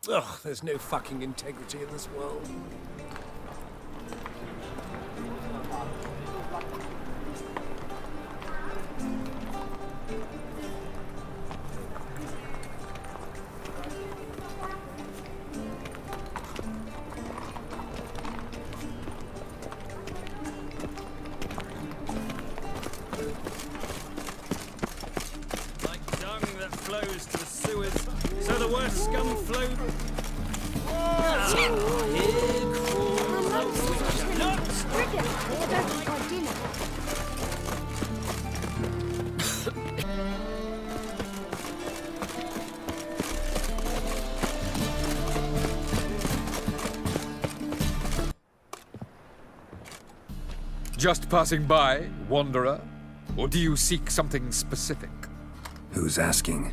Ugh, there's no fucking integrity in this world. Flows to the sewers, so the worst scum flow. Just passing by, wanderer? Or do you seek something specific? Who's asking?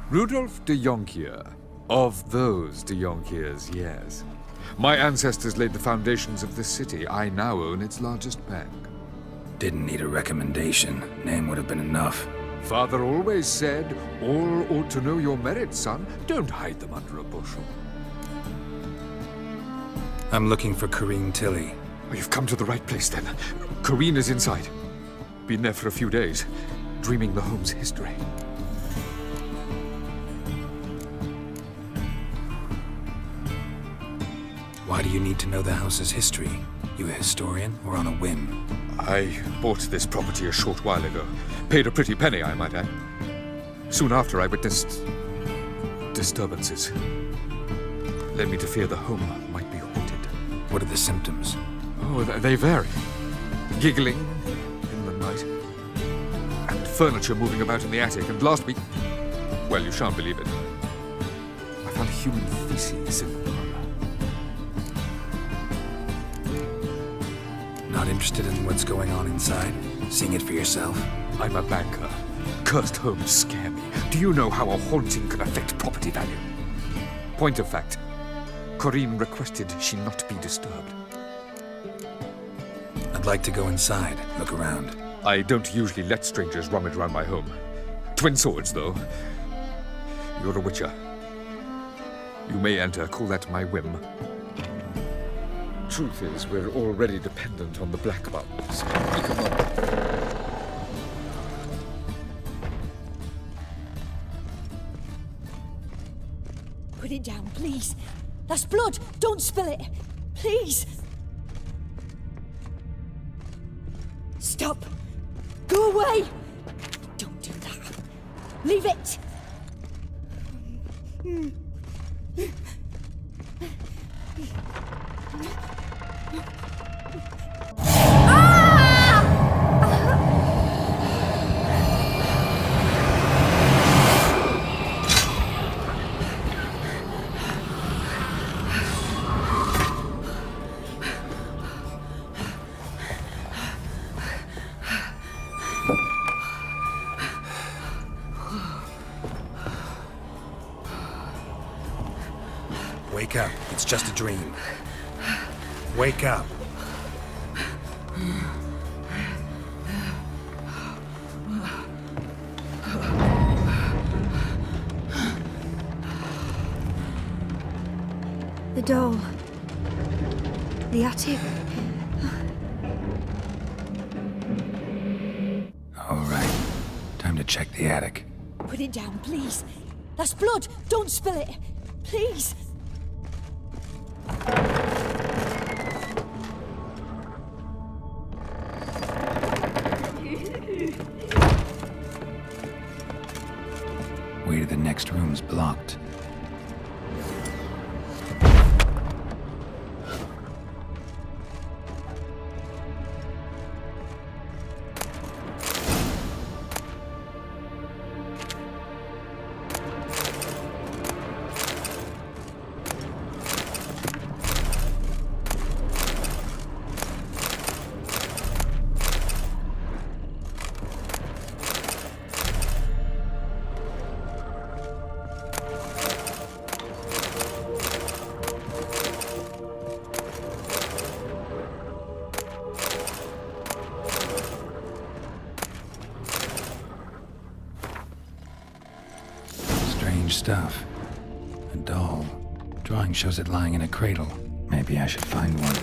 Rudolf de Jonkier. Of those de Jonkiers, yes. My ancestors laid the foundations of this city. I now own its largest bank. Didn't need a recommendation. Name would have been enough. Father always said, all ought to know your merits, son. Don't hide them under a bushel. I'm looking for Corrine Tilly. Oh, you've come to the right place, then. Corrine is inside. Been there for a few days, dreaming the home's history. Why do you need to know the house's history? You a historian, or on a whim? I bought this property a short while ago. Paid a pretty penny, I might add. Soon after, I witnessed disturbances. Led me to fear the home might be haunted. What are the symptoms? Oh, they vary. Giggling in the night. And furniture moving about in the attic. And last week, well, you shan't believe it, I found human feces in the parlor. Not interested in what's going on inside? Seeing it for yourself? I'm a banker. Cursed homes scare me. Do you know how a haunting can affect property value? Point of fact, Corrine requested she not be disturbed. I'd like to go inside, look around. I don't usually let strangers rummage around my home. Twin swords, though. You're a witcher. You may enter, call that my whim. Truth is, we're already dependent on the black buttons. Put it down, please. That's blood. Don't spill it. Please. Stop. Go away. Don't do that. Leave it. Wake up. It's just a dream. Wake up. The doll. The attic. All right. Time to check the attic. Put it down, please. That's blood. Don't spill it. Please. Way to the next room's blocked. Stuff. A doll. Drawing shows it lying in a cradle. Maybe I should find one.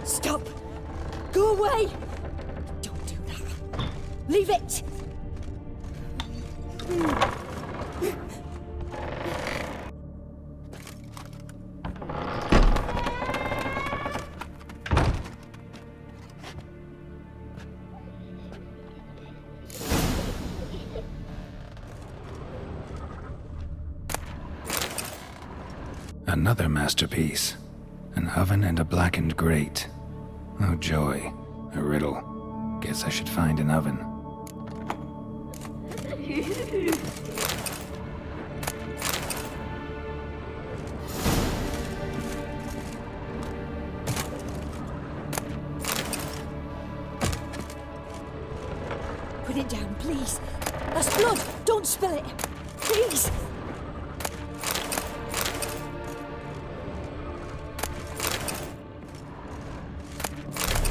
Stop! Go away! Don't do that. Leave it! Another masterpiece. An oven and a blackened grate. Oh joy. A riddle. Guess I should find an oven. Put it down, please. That's blood! Don't spill it! Please!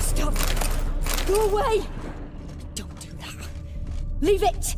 Stop! Go away! Don't do that. Leave it!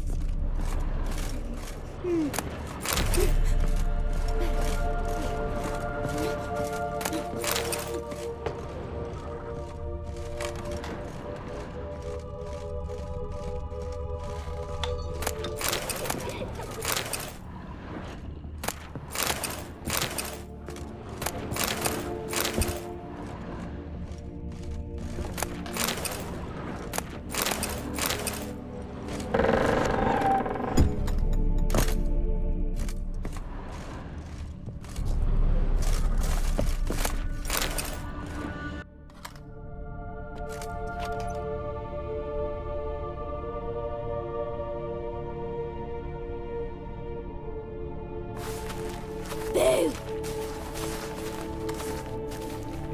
Boo!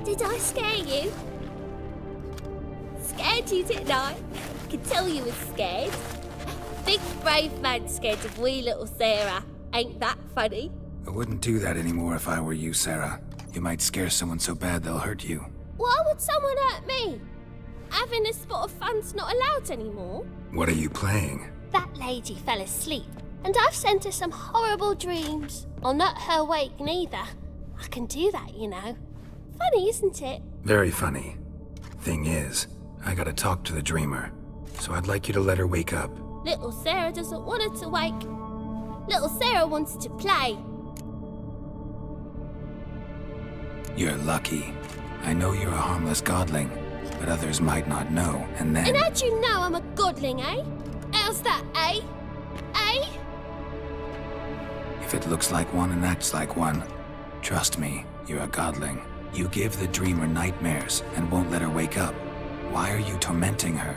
Did I scare you? Scared you, didn't I? I could tell you was scared. Big brave man scared of wee little Sarah. Ain't that funny? I wouldn't do that anymore if I were you, Sarah. You might scare someone so bad they'll hurt you. Why would someone hurt me? Having a spot of fun's not allowed anymore. What are you playing? That lady fell asleep, and I've sent her some horrible dreams. I'll not her wake neither. I can do that, you know. Funny, isn't it? Very funny. Thing is, I gotta talk to the dreamer, so I'd like you to let her wake up. Little Sarah doesn't want her to wake. Little Sarah wants to play. You're lucky. I know you're a harmless godling, but others might not know, and then... And how'd you know I'm a godling, eh? How's that, eh? Eh? If it looks like one and acts like one, trust me, you're a godling. You give the dreamer nightmares and won't let her wake up. Why are you tormenting her?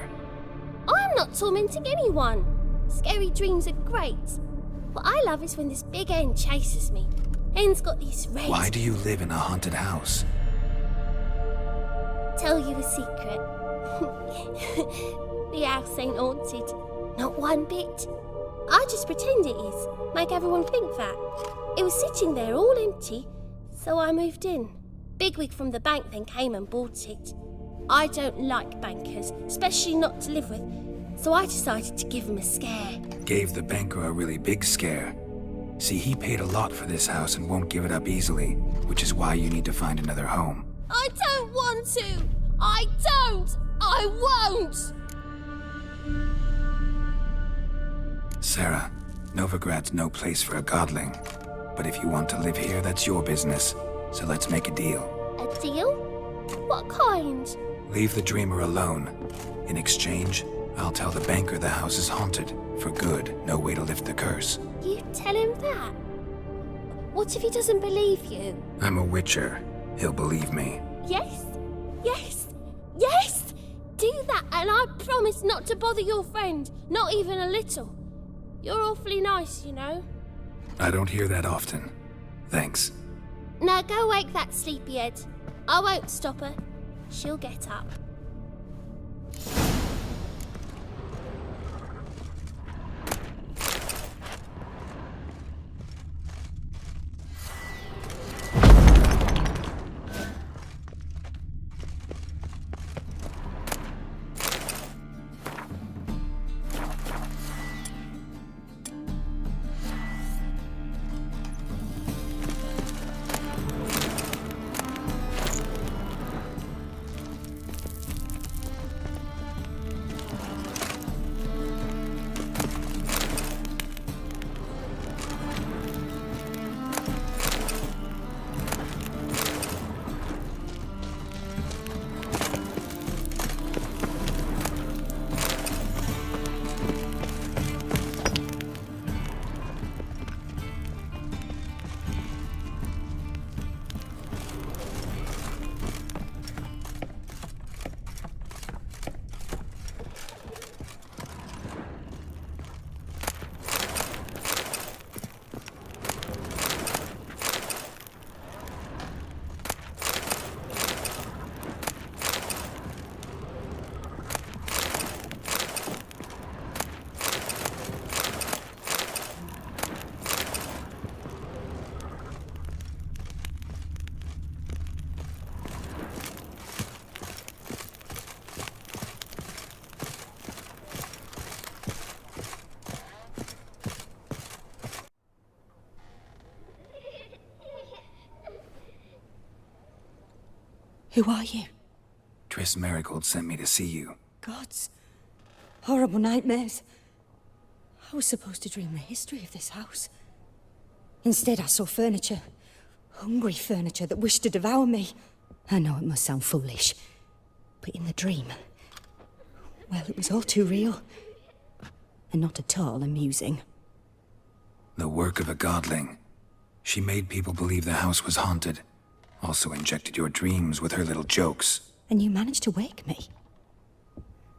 I'm not tormenting anyone. Scary dreams are great. What I love is when this big hen chases me. Hen's got these red... Why do you live in a haunted house? Tell you a secret. The house ain't haunted. Not one bit. I just pretend it is. Make everyone think that. It was sitting there all empty, so I moved in. Bigwig from the bank then came and bought it. I don't like bankers, especially not to live with, so I decided to give him a scare. Gave the banker a really big scare. See, he paid a lot for this house and won't give it up easily, which is why you need to find another home. I don't want to! I don't! I won't! Sarah, Novigrad's no place for a godling. But if you want to live here, that's your business. So let's make a deal. A deal? What kind? Leave the dreamer alone. In exchange, I'll tell the banker the house is haunted. For good, no way to lift the curse. You tell him that? What if he doesn't believe you? I'm a witcher. He'll believe me. Yes? Yes? Yes! Do that and I promise not to bother your friend. Not even a little. You're awfully nice, you know. I don't hear that often. Thanks. Now go wake that sleepyhead. I won't stop her. She'll get up. Who are you? Triss Marigold sent me to see you. Gods. Horrible nightmares. I was supposed to dream the history of this house. Instead, I saw furniture. Hungry furniture that wished to devour me. I know it must sound foolish, but in the dream, well, it was all too real. And not at all amusing. The work of a godling. She made people believe the house was haunted. Also injected your dreams with her little jokes. And you managed to wake me.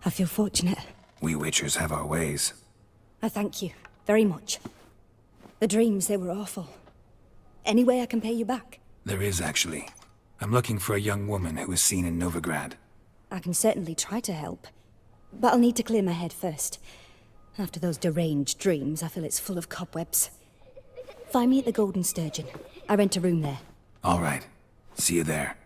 I feel fortunate. We Witchers have our ways. I thank you very much. The dreams, they were awful. Any way I can pay you back? There is, actually. I'm looking for a young woman who was seen in Novigrad. I can certainly try to help. But I'll need to clear my head first. After those deranged dreams, I feel it's full of cobwebs. Find me at the Golden Sturgeon. I rent a room there. All right. See you there.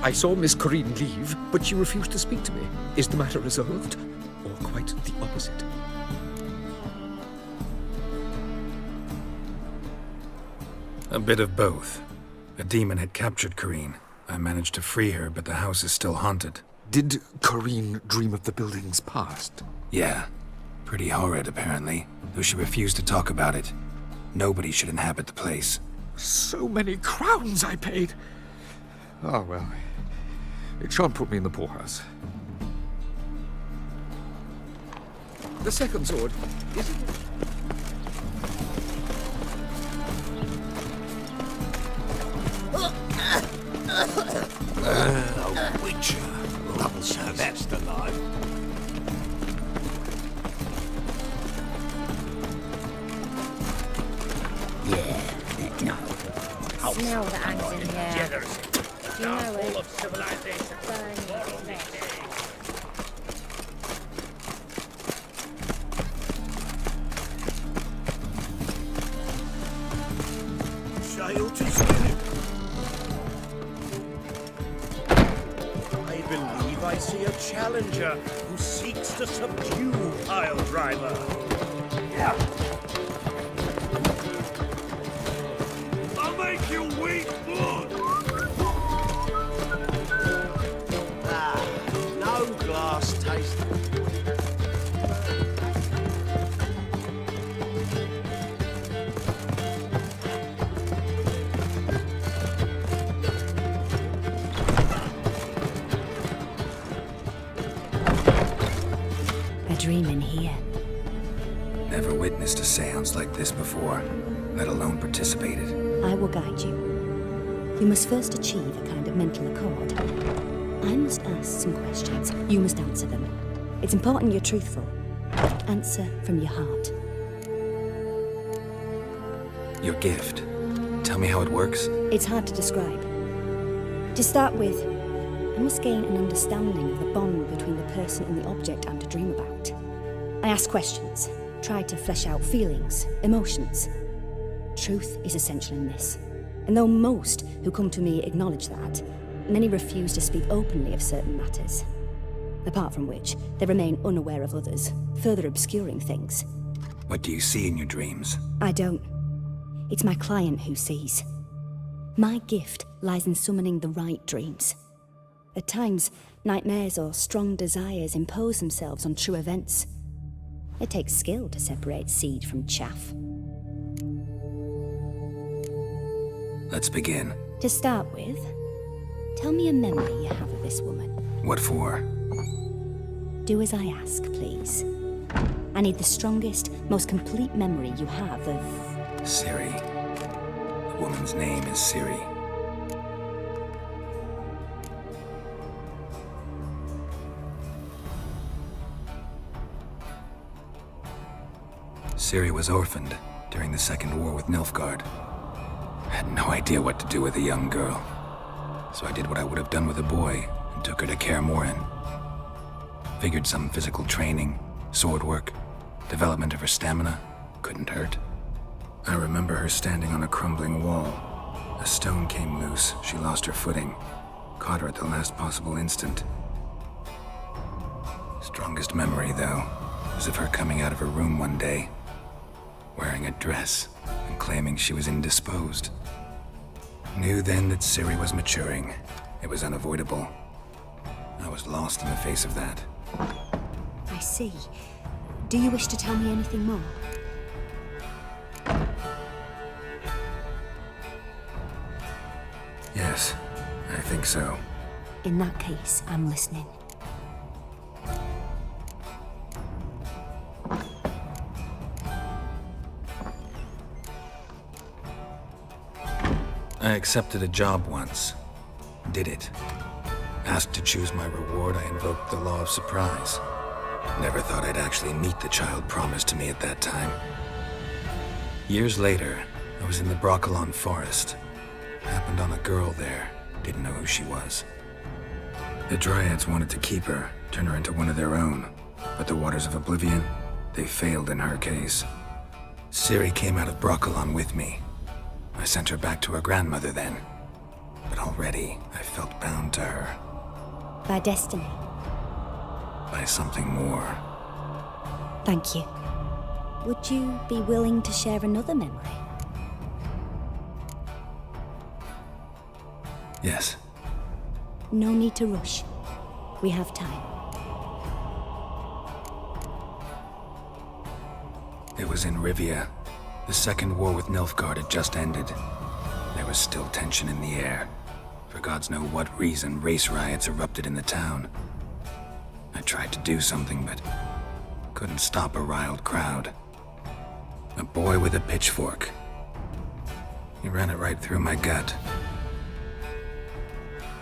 I saw Miss Corinne leave, but she refused to speak to me. Is the matter resolved? Or quite the opposite? A bit of both. A demon had captured Corinne. I managed to free her, but the house is still haunted. Did Corinne dream of the building's past? Yeah. Pretty horrid, apparently, though she refused to talk about it. Nobody should inhabit the place. So many crowns I paid! Oh, well. It shan't put me in the poorhouse. The second sword, is it? A witcher. So that's the life. Smell that hangs in the air. Do you know it? Of civilization. Burning flesh. fail to swim. I believe I see a challenger who seeks to subdue Pile Driver. I'll make you weep blood! No glass taste. A dream in here. Never witnessed a seance like this before, let alone participated. I will guide you. You must first achieve a kind of mental accord. I must ask some questions. You must answer them. It's important you're truthful. Answer from your heart. Your gift. Tell me how it works. It's hard to describe. To start with, I must gain an understanding of the bond between the person and the object I'm to dream about. I ask questions, try to flesh out feelings, emotions. Truth is essential in this. And though most who come to me acknowledge that, many refuse to speak openly of certain matters. Apart from which, they remain unaware of others, further obscuring things. What do you see in your dreams? I don't. It's my client who sees. My gift lies in summoning the right dreams. At times, nightmares or strong desires impose themselves on true events. It takes skill to separate seed from chaff. Let's begin. To start with, tell me a memory you have of this woman. What for? Do as I ask, please. I need the strongest, most complete memory you have of... Ciri. The woman's name is Ciri. Ciri was orphaned during the Second War with Nilfgaard. I had no idea what to do with a young girl, so I did what I would have done with a boy and took her to Kaer Morhen. Figured some physical training, sword work, development of her stamina couldn't hurt. I remember her standing on a crumbling wall. A stone came loose, she lost her footing, caught her at the last possible instant. Strongest memory, though, was of her coming out of her room one day, wearing a dress and claiming she was indisposed. Knew then that Ciri was maturing. It was unavoidable. I was lost in the face of that. I see. Do you wish to tell me anything more? Yes, I think so. In that case, I'm listening. I accepted a job once. Did it. Asked to choose my reward, I invoked the law of surprise. Never thought I'd actually meet the child promised to me at that time. Years later, I was in the Broccolon forest. Happened on a girl there. Didn't know who she was. The Dryads wanted to keep her, turn her into one of their own. But the Waters of Oblivion, they failed in her case. Ciri came out of Broccolon with me. I sent her back to her grandmother then. But already, I felt bound to her. By destiny. By something more. Thank you. Would you be willing to share another memory? Yes. No need to rush. We have time. It was in Rivia. The Second War with Nilfgaard had just ended. There was still tension in the air. For gods know what reason, race riots erupted in the town. I tried to do something, but couldn't stop a riled crowd. A boy with a pitchfork. He ran it right through my gut.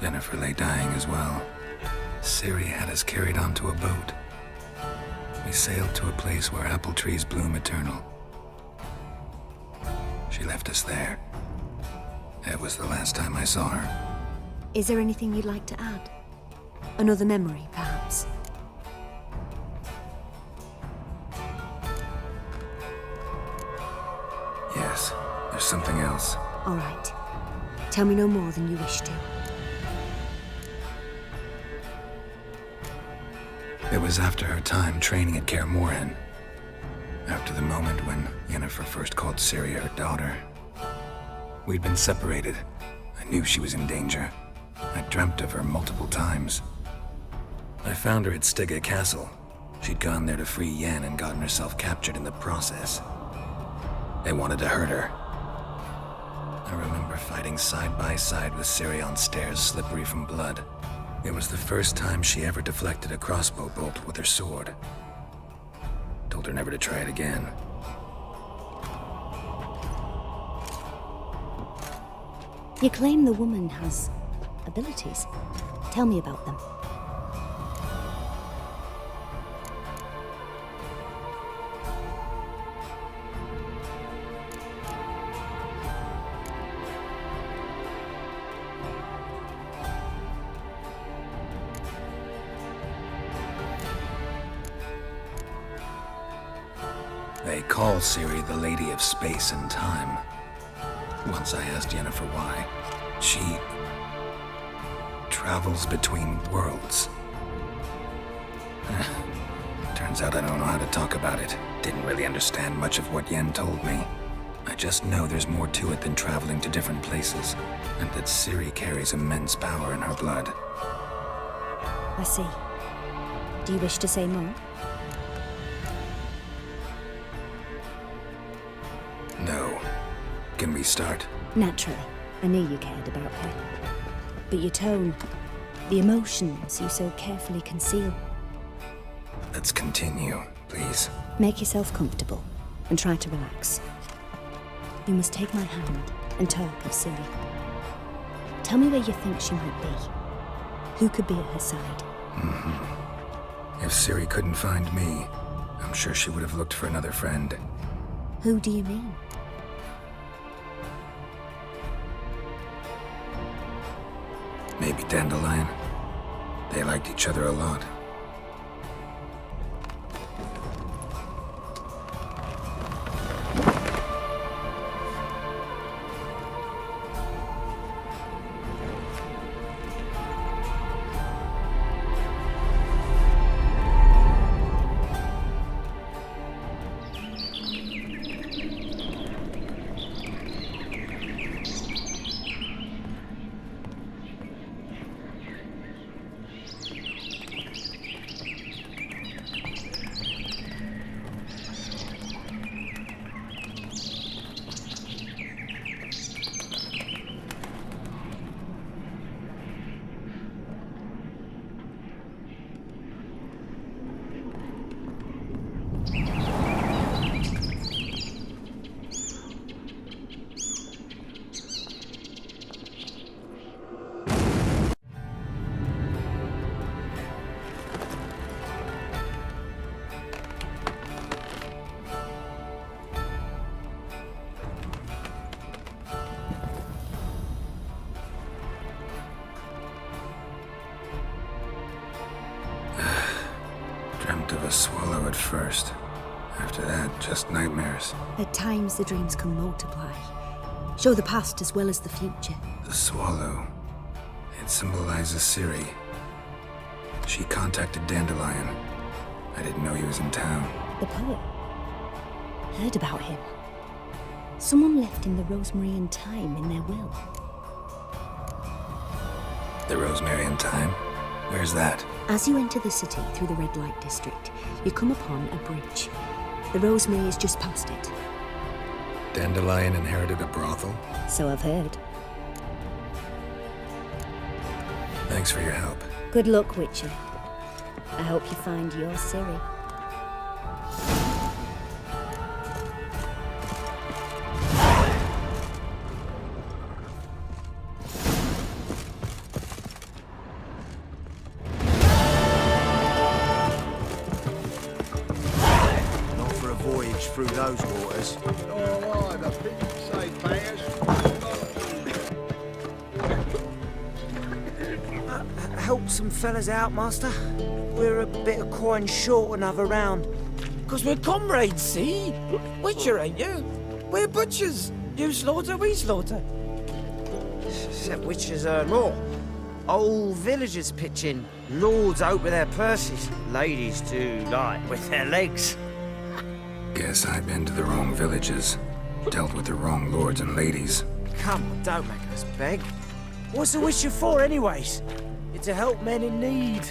Jennifer lay dying as well. Ciri had us carried onto a boat. We sailed to a place where apple trees bloom eternal. She left us there. That was the last time I saw her. Is there anything you'd like to add? Another memory, perhaps? Yes, there's something else. All right. Tell me no more than you wish to. It was after her time training at Kaer Morhen. After the moment when Yennefer first called Ciri her daughter. We'd been separated. I knew she was in danger. I dreamt of her multiple times. I found her at Stygga Castle. She'd gone there to free Yen and gotten herself captured in the process. They wanted to hurt her. I remember fighting side by side with Ciri on stairs slippery from blood. It was the first time she ever deflected a crossbow bolt with her sword. Told her never to try it again. You claim the woman has abilities. Tell me about them. They call Ciri the Lady of Space and Time. Once I asked Yennefer why. She travels between worlds. Turns out I don't know how to talk about it. Didn't really understand much of what Yen told me. I just know there's more to it than traveling to different places, and that Ciri carries immense power in her blood. I see. Do you wish to say more? No. Can we start? Naturally. I knew you cared about her. But your tone, the emotions you so carefully conceal. Let's continue, please. Make yourself comfortable and try to relax. You must take my hand and talk of Ciri. Tell me where you think she might be. Who could be at her side? If Ciri couldn't find me, I'm sure she would have looked for another friend. Who do you mean? Maybe Dandelion. They liked each other a lot. Dreamt of a swallow at first. After that, just nightmares. At times the dreams can multiply. Show the past as well as the future. The swallow. It symbolizes Ciri. She contacted Dandelion. I didn't know he was in town. The poet. Heard about him. Someone left him the rosemary and thyme in their will. The Rosemary and Thyme? Where's that? As you enter the city through the red light district, you come upon a bridge. The rosemary is just past it. Dandelion inherited a brothel? So I've heard. Thanks for your help. Good luck, Witcher. I hope you find your Ciri. Not for a voyage through those waters. Oh, the people say players. Help some fellas out, Master. We're a bit of coin short another round. 'Cause we're comrades, see? Witcher, ain't you? We're butchers. You slaughter, we slaughter. Except witches earn more. Old villagers pitch in. Lords out with their purses. Ladies do like with their legs. Guess I've been to the wrong villages. Dealt with the wrong lords and ladies. Come on, don't make us beg. What's a witcher for, anyways? It's to help men in need.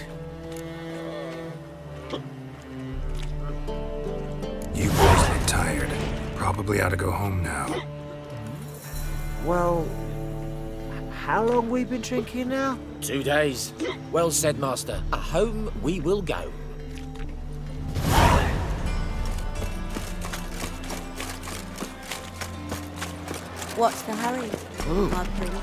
You boys look tired. Probably ought to go home now. Well, how long we been drinking now? 2 days. Well said, Master. Home we will go. What's the hurry, my pretty?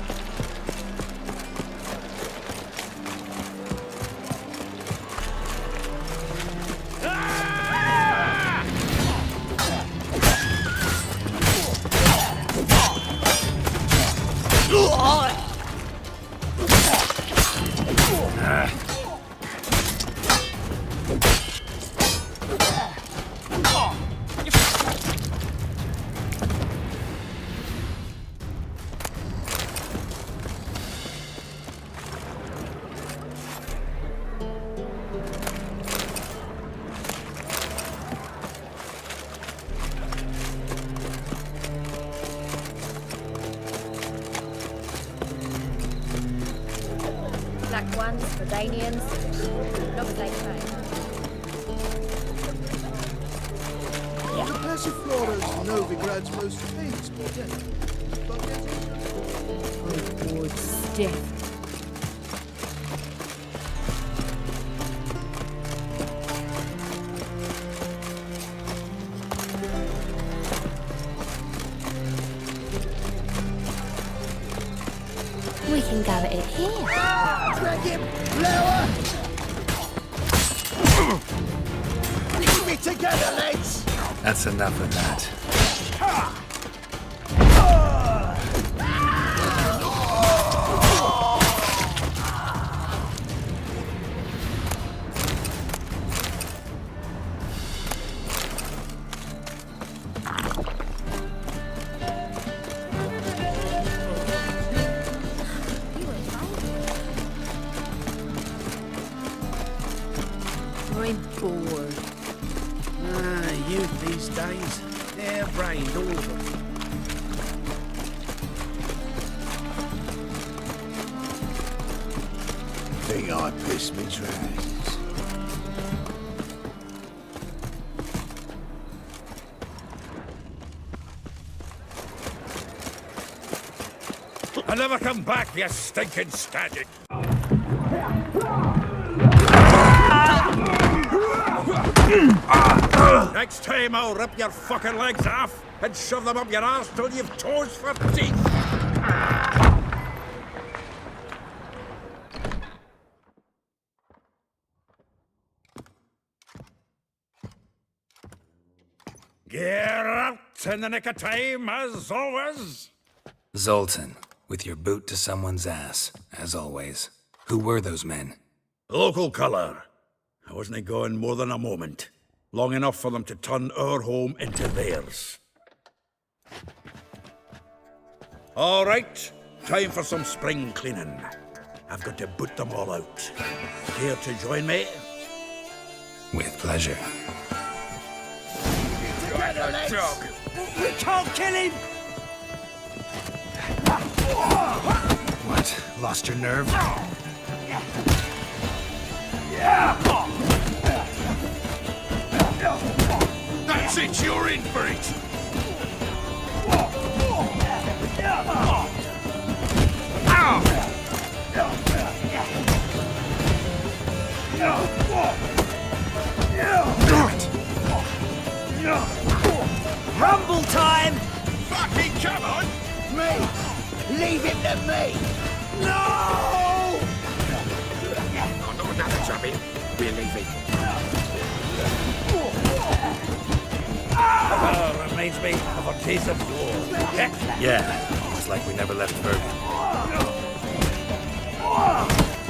Black ones, Jordanians, looks like fine. The Passiflora is Novigrad's most famous botanic. Oh, wood stiff. We can go at it here. Drag him! Lower! Keep it together, lads! That's enough of that. I'm bored. Youth these days. They're brained, all of them. Think I pissed me trousers. I never come back, you stinking static. Next time I'll rip your fucking legs off and shove them up your arse till you've toes for teeth. Get out in the nick of time, as always. Zoltan, with your boot to someone's ass, as always. Who were those men? Local colour. I wasn't going more than a moment. Long enough for them to turn our home into theirs. All right, time for some spring cleaning. I've got to boot them all out. Care to join me? With pleasure. Dog. We can't kill him! What? Lost your nerve? That's it, you're in for it! Rumble time! Fucking come on! Me! Leave him to me! No! Oh, no, another job in. We're leaving. Reminds me of a case of war. Heck, Yeah, it's like we never left Bergen.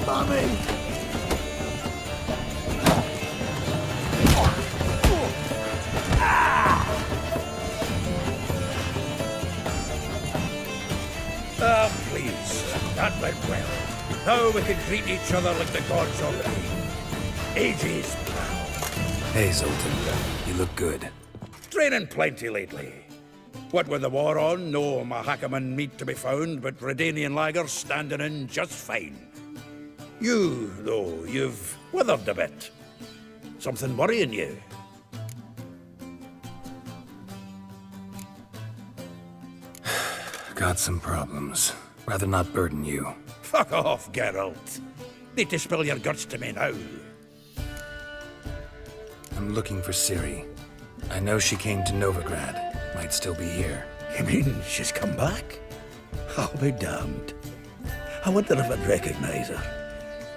Mummy! please. went well. Now we can greet each other like the gods already. Ages, pal. Hey, Zoltan. You look good. Training plenty lately. What with the war on, no Mahakaman meat to be found, but Redanian lagers standing in just fine. You, though, you've withered a bit. Something worrying you? Got some problems. Rather not burden you. Fuck off, Geralt. Need to spill your guts to me now. I'm looking for Ciri. I know she came to Novigrad. Might still be here. You mean she's come back? I'll be damned. I wonder if I'd recognize her.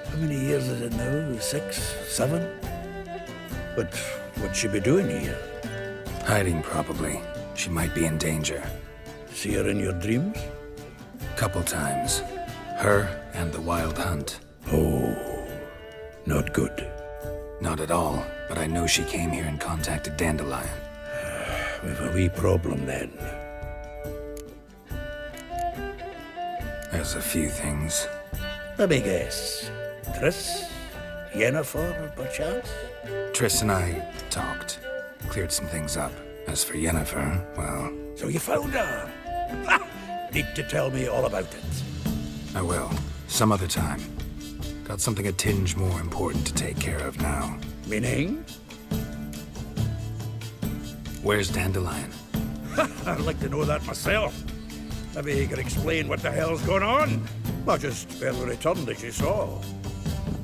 How many years is it now? 6, 7? But what'd she be doing here? Hiding, probably. She might be in danger. See her in your dreams? Couple times. Her and the Wild Hunt. Oh, not good. Not at all, but I know she came here and contacted Dandelion. We've a wee problem then. There's a few things. Let me guess. Triss? Yennefer, perchance? Triss and I talked. Cleared some things up. As for Yennefer, well... So you found her? Ha! Need to tell me all about it. I will. Some other time. Got something a tinge more important to take care of now. Meaning? Where's Dandelion? I'd like to know that myself. Maybe you could explain what the hell's going on. Not just barely returned as you saw.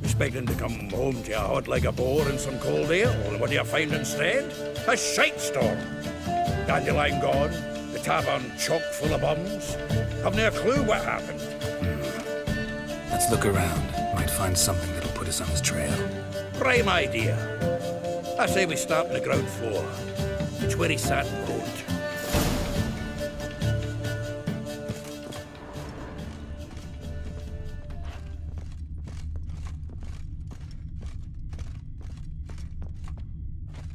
Expecting to come home to you hot like a boar in some cold ale, and what do you find instead? A shite storm. Dandelion gone, the tavern chock full of bums. Haven't a clue what happened. Let's look around. Might find something that'll put us on his trail. Prime idea. I say we start on the ground floor. It's where he sat and wrote.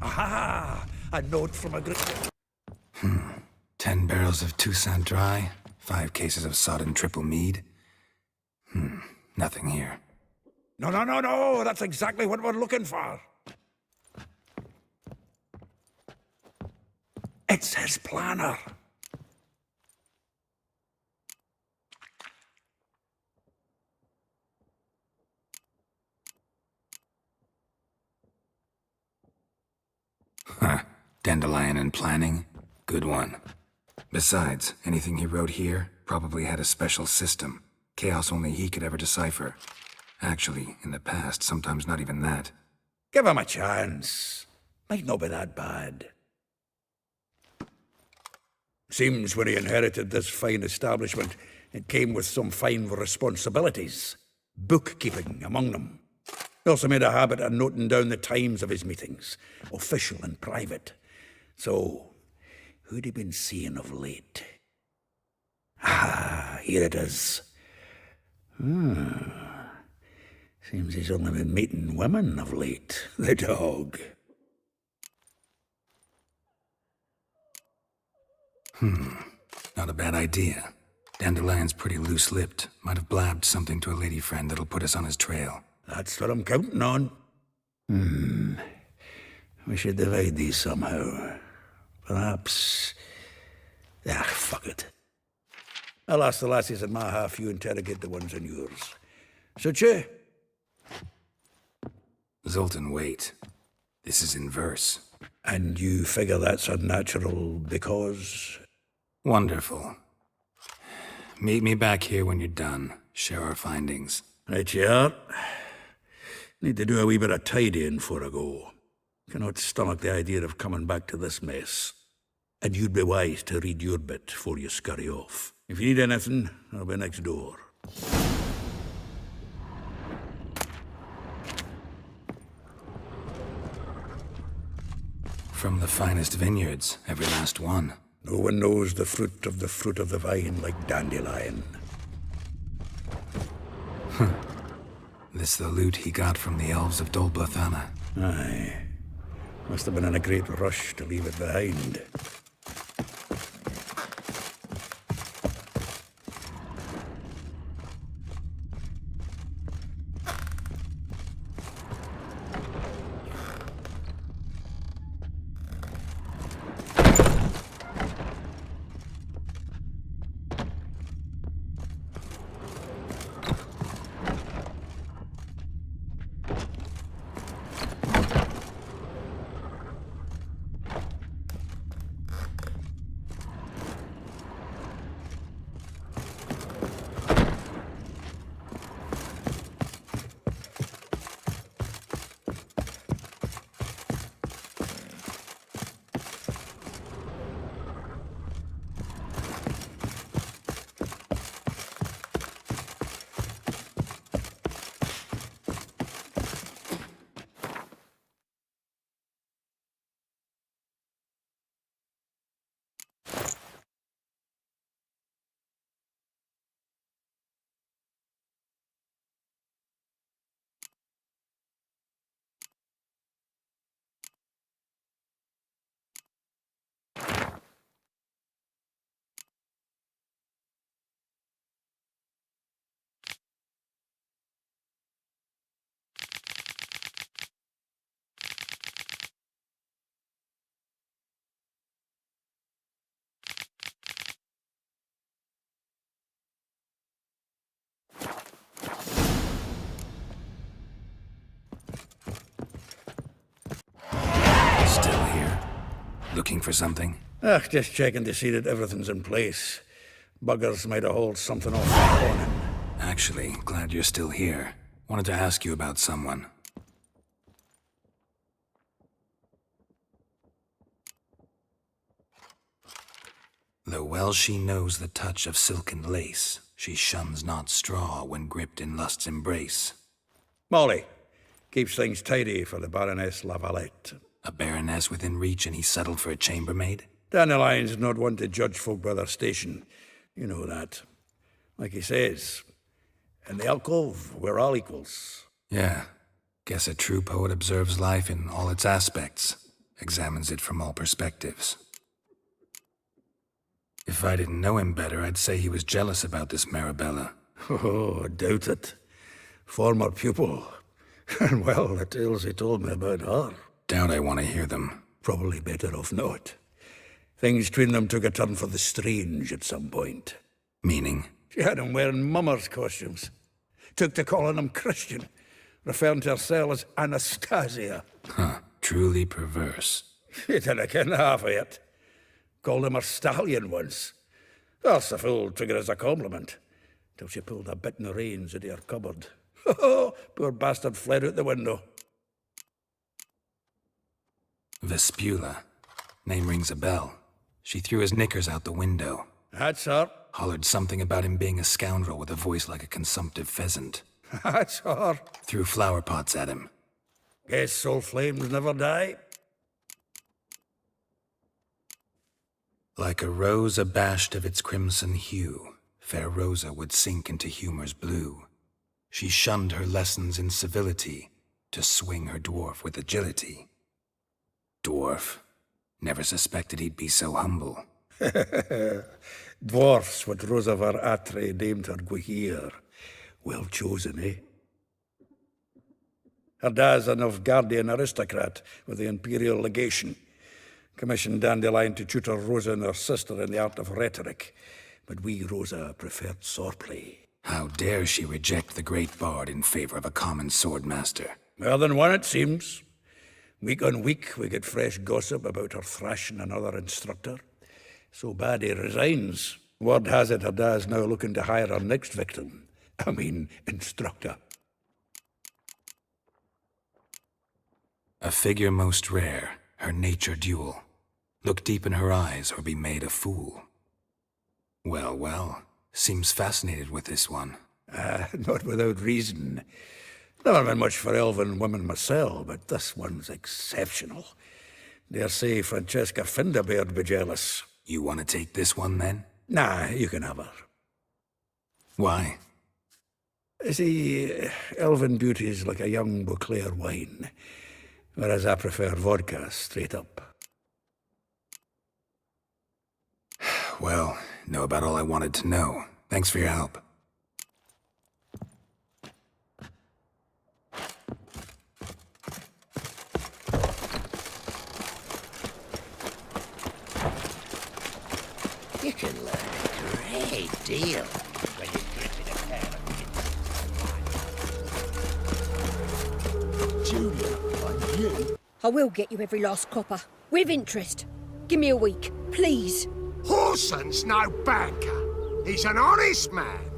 Aha! A note from a group. 10 barrels of Toussaint Dry, 5 cases of sodden triple mead. Nothing here. No. That's exactly what we're looking for. It's his planner. Huh. Dandelion and planning? Good one. Besides, anything he wrote here probably had a special system. Chaos only he could ever decipher. Actually, in the past, sometimes not even that. Give him a chance. Might not be that bad. Seems when he inherited this fine establishment, it came with some fine responsibilities. Bookkeeping among them. He also made a habit of noting down the times of his meetings, official and private. So, who'd he been seeing of late? Ah, here it is. Seems he's only been meeting women of late, the dog. Not a bad idea. Dandelion's pretty loose-lipped. Might have blabbed something to a lady friend that'll put us on his trail. That's what I'm counting on. We should divide these somehow. Perhaps... fuck it. I'll ask the lassies in my half, you interrogate the ones in yours. Suit you? Zoltan, wait. This is in verse. And you figure that's unnatural because... Wonderful. Meet me back here when you're done. Share our findings. Right you are. Need to do a wee bit of tidying before I go. Cannot stomach the idea of coming back to this mess. And you'd be wise to read your bit before you scurry off. If you need anything, I'll be next door. From the finest vineyards, every last one. No one knows the fruit of the vine like Dandelion. This the loot he got from the elves of Dol Blathanna. Aye. Must have been in a great rush to leave it behind. Looking for something? Just checking to see that everything's in place. Buggers might have hauled something off that morning. Actually, glad you're still here. Wanted to ask you about someone. Though well she knows the touch of silken lace, she shuns not straw when gripped in lust's embrace. Molly keeps things tidy for the Baroness Lavalette. A baroness within reach and he settled for a chambermaid? Dandelion's not one to judge folk by their station. You know that. Like he says, in the alcove, we're all equals. Yeah. Guess a true poet observes life in all its aspects, examines it from all perspectives. If I didn't know him better, I'd say he was jealous about this Marabella. Oh, I doubt it. Former pupil. And well, the tales he told me about her. Doubt I want to hear them. Probably better off not. Things between them took a turn for the strange at some point. Meaning? She had him wearing mummers' costumes. Took to calling him Christian, referring to herself as Anastasia. Huh. Truly perverse. She didn't ken half of it. Called him her stallion once. That's the fool took it as a compliment. Till she pulled a bit in the reins into her cupboard. Poor bastard fled out the window. Vespula. Name rings a bell. She threw his knickers out the window. That's her. Hollered something about him being a scoundrel with a voice like a consumptive pheasant. That's her. Threw flower pots at him. Guess soul flames never die. Like a rose abashed of its crimson hue, fair Rosa would sink into humor's blue. She shunned her lessons in civility, to swing her dwarf with agility. Dwarf. Never suspected he'd be so humble. Dwarfs what Rosavar Atre named her Guihir. Well chosen, eh? Her dad's a Novgardian aristocrat with the Imperial Legation. Commissioned Dandelion to tutor Rosa and her sister in the art of rhetoric. But we, Rosa, preferred swordplay. How dare she reject the great bard in favor of a common swordmaster? More than one, it seems. Week on week, we get fresh gossip about her thrashing another instructor. So bad he resigns. Word has it her dad's now looking to hire her next victim. I mean, instructor. A figure most rare, her nature dual. Look deep in her eyes or be made a fool. Well, well, seems fascinated with this one. Not without reason. Never been much for elven women myself, but this one's exceptional. Dare say Francesca Finderbeard'd be jealous. You want to take this one, then? Nah, you can have her. Why? See, elven beauty's like a young Beauclair wine, whereas I prefer vodka straight up. Well, know about all I wanted to know. Thanks for your help. You can learn a great deal when you grip in a pair of Julia, on you. I will get you every last copper. With interest. Give me a week, please. Horson's no banker. He's an honest man.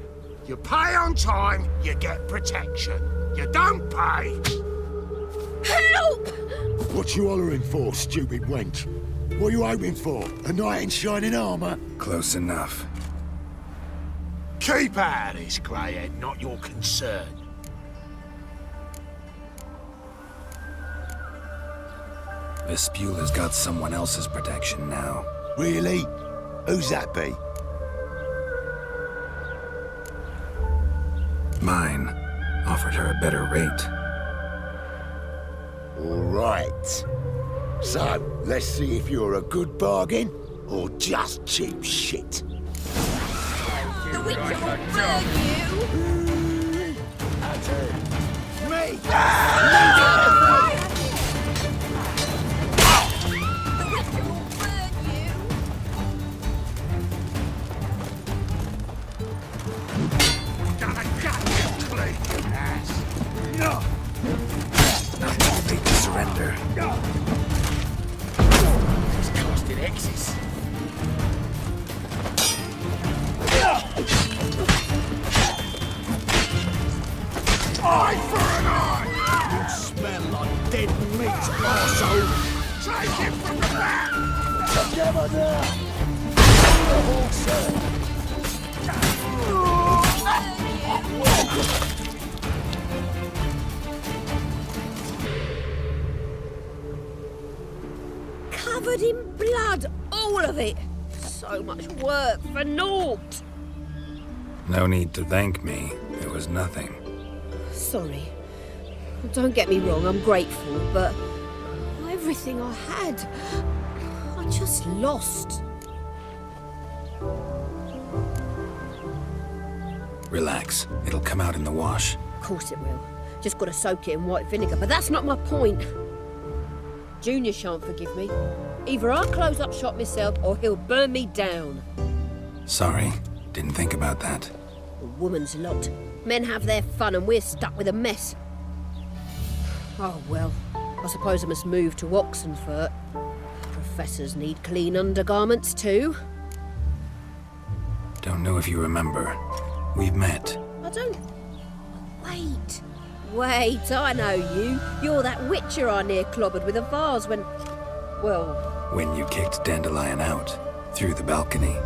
You pay on time, you get protection. You don't pay... Help! What you hollering for, stupid wench? What are you hoping for? A knight in shining armor? Close enough. Keep out of this, greyhead, not your concern. Vespula's got someone else's protection now. Really? Who's that be? Mine. Offered her a better rate. All right. So, let's see if you're a good bargain or just cheap shit. The witch will burn you! Me! The witch will burn you! Gonna gut you, bleeding ass. No! Not too late to surrender. This Alexis. Eye for an eye! You smell like dead meat, arsehole! Take him from the back! Together now! Covered in blood, all of it. So much work for naught. No need to thank me. It was nothing. Sorry. Don't get me wrong, I'm grateful, but everything I had, I just lost. Relax. It'll come out in the wash. Of course it will. Just gotta soak it in white vinegar, but that's not my point. Junior shan't forgive me. Either I'll close up shop myself or he'll burn me down. Sorry. Didn't think about that. A woman's lot. Men have their fun and we're stuck with a mess. Oh well, I suppose I must move to Oxenfurt. Professors need clean undergarments too. Don't know if you remember. We've met. I don't... Wait, I know you. You're that witcher I near clobbered with a vase when... Well... When you kicked Dandelion out. Through the balcony.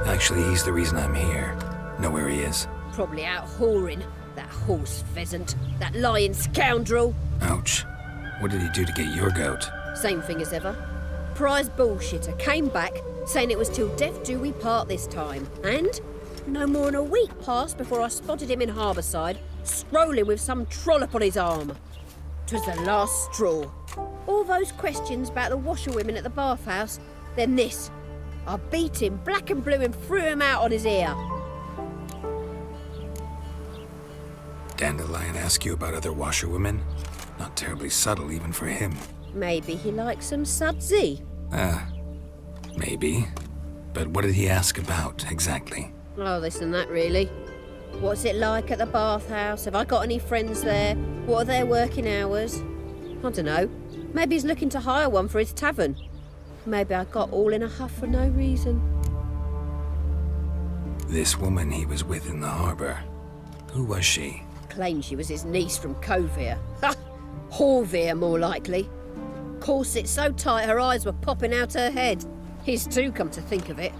Actually, he's the reason I'm here. Know where he is? Probably out whoring. That horse pheasant. That lying scoundrel. Ouch. What did he do to get your goat? Same thing as ever. Prize bullshitter came back, saying it was till death do we part this time. And no more than a week passed before I spotted him in Harbourside, strolling with some trollop on his arm. 'Twas the last straw. All those questions about the washerwomen at the bathhouse, then this. I beat him black and blue and threw him out on his ear. Dandelion ask you about other washerwomen? Not terribly subtle even for him. Maybe he likes some sudsy. Maybe. But what did he ask about, exactly? Oh, this and that, really. What's it like at the bathhouse? Have I got any friends there? What are their working hours? I don't know. Maybe he's looking to hire one for his tavern. Maybe I got all in a huff for no reason. This woman he was with in the harbour. Who was she? Claimed she was his niece from Kovir. Ha! Horvir, more likely. Corset so tight her eyes were popping out her head. His too, come to think of it.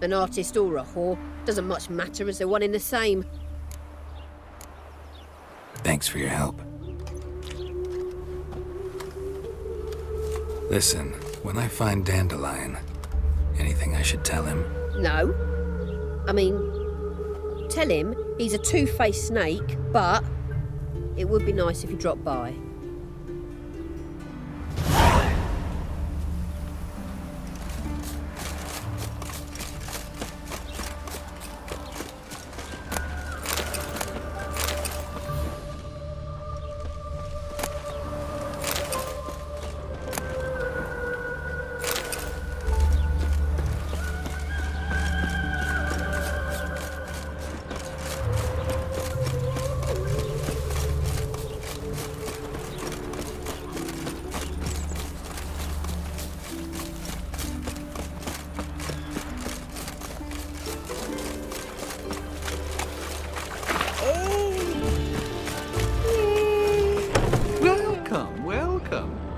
An artist or a whore. Doesn't much matter as they're one in the same. Thanks for your help. Listen, when I find Dandelion, anything I should tell him? No. I mean, tell him he's a two-faced snake, but it would be nice if he dropped by.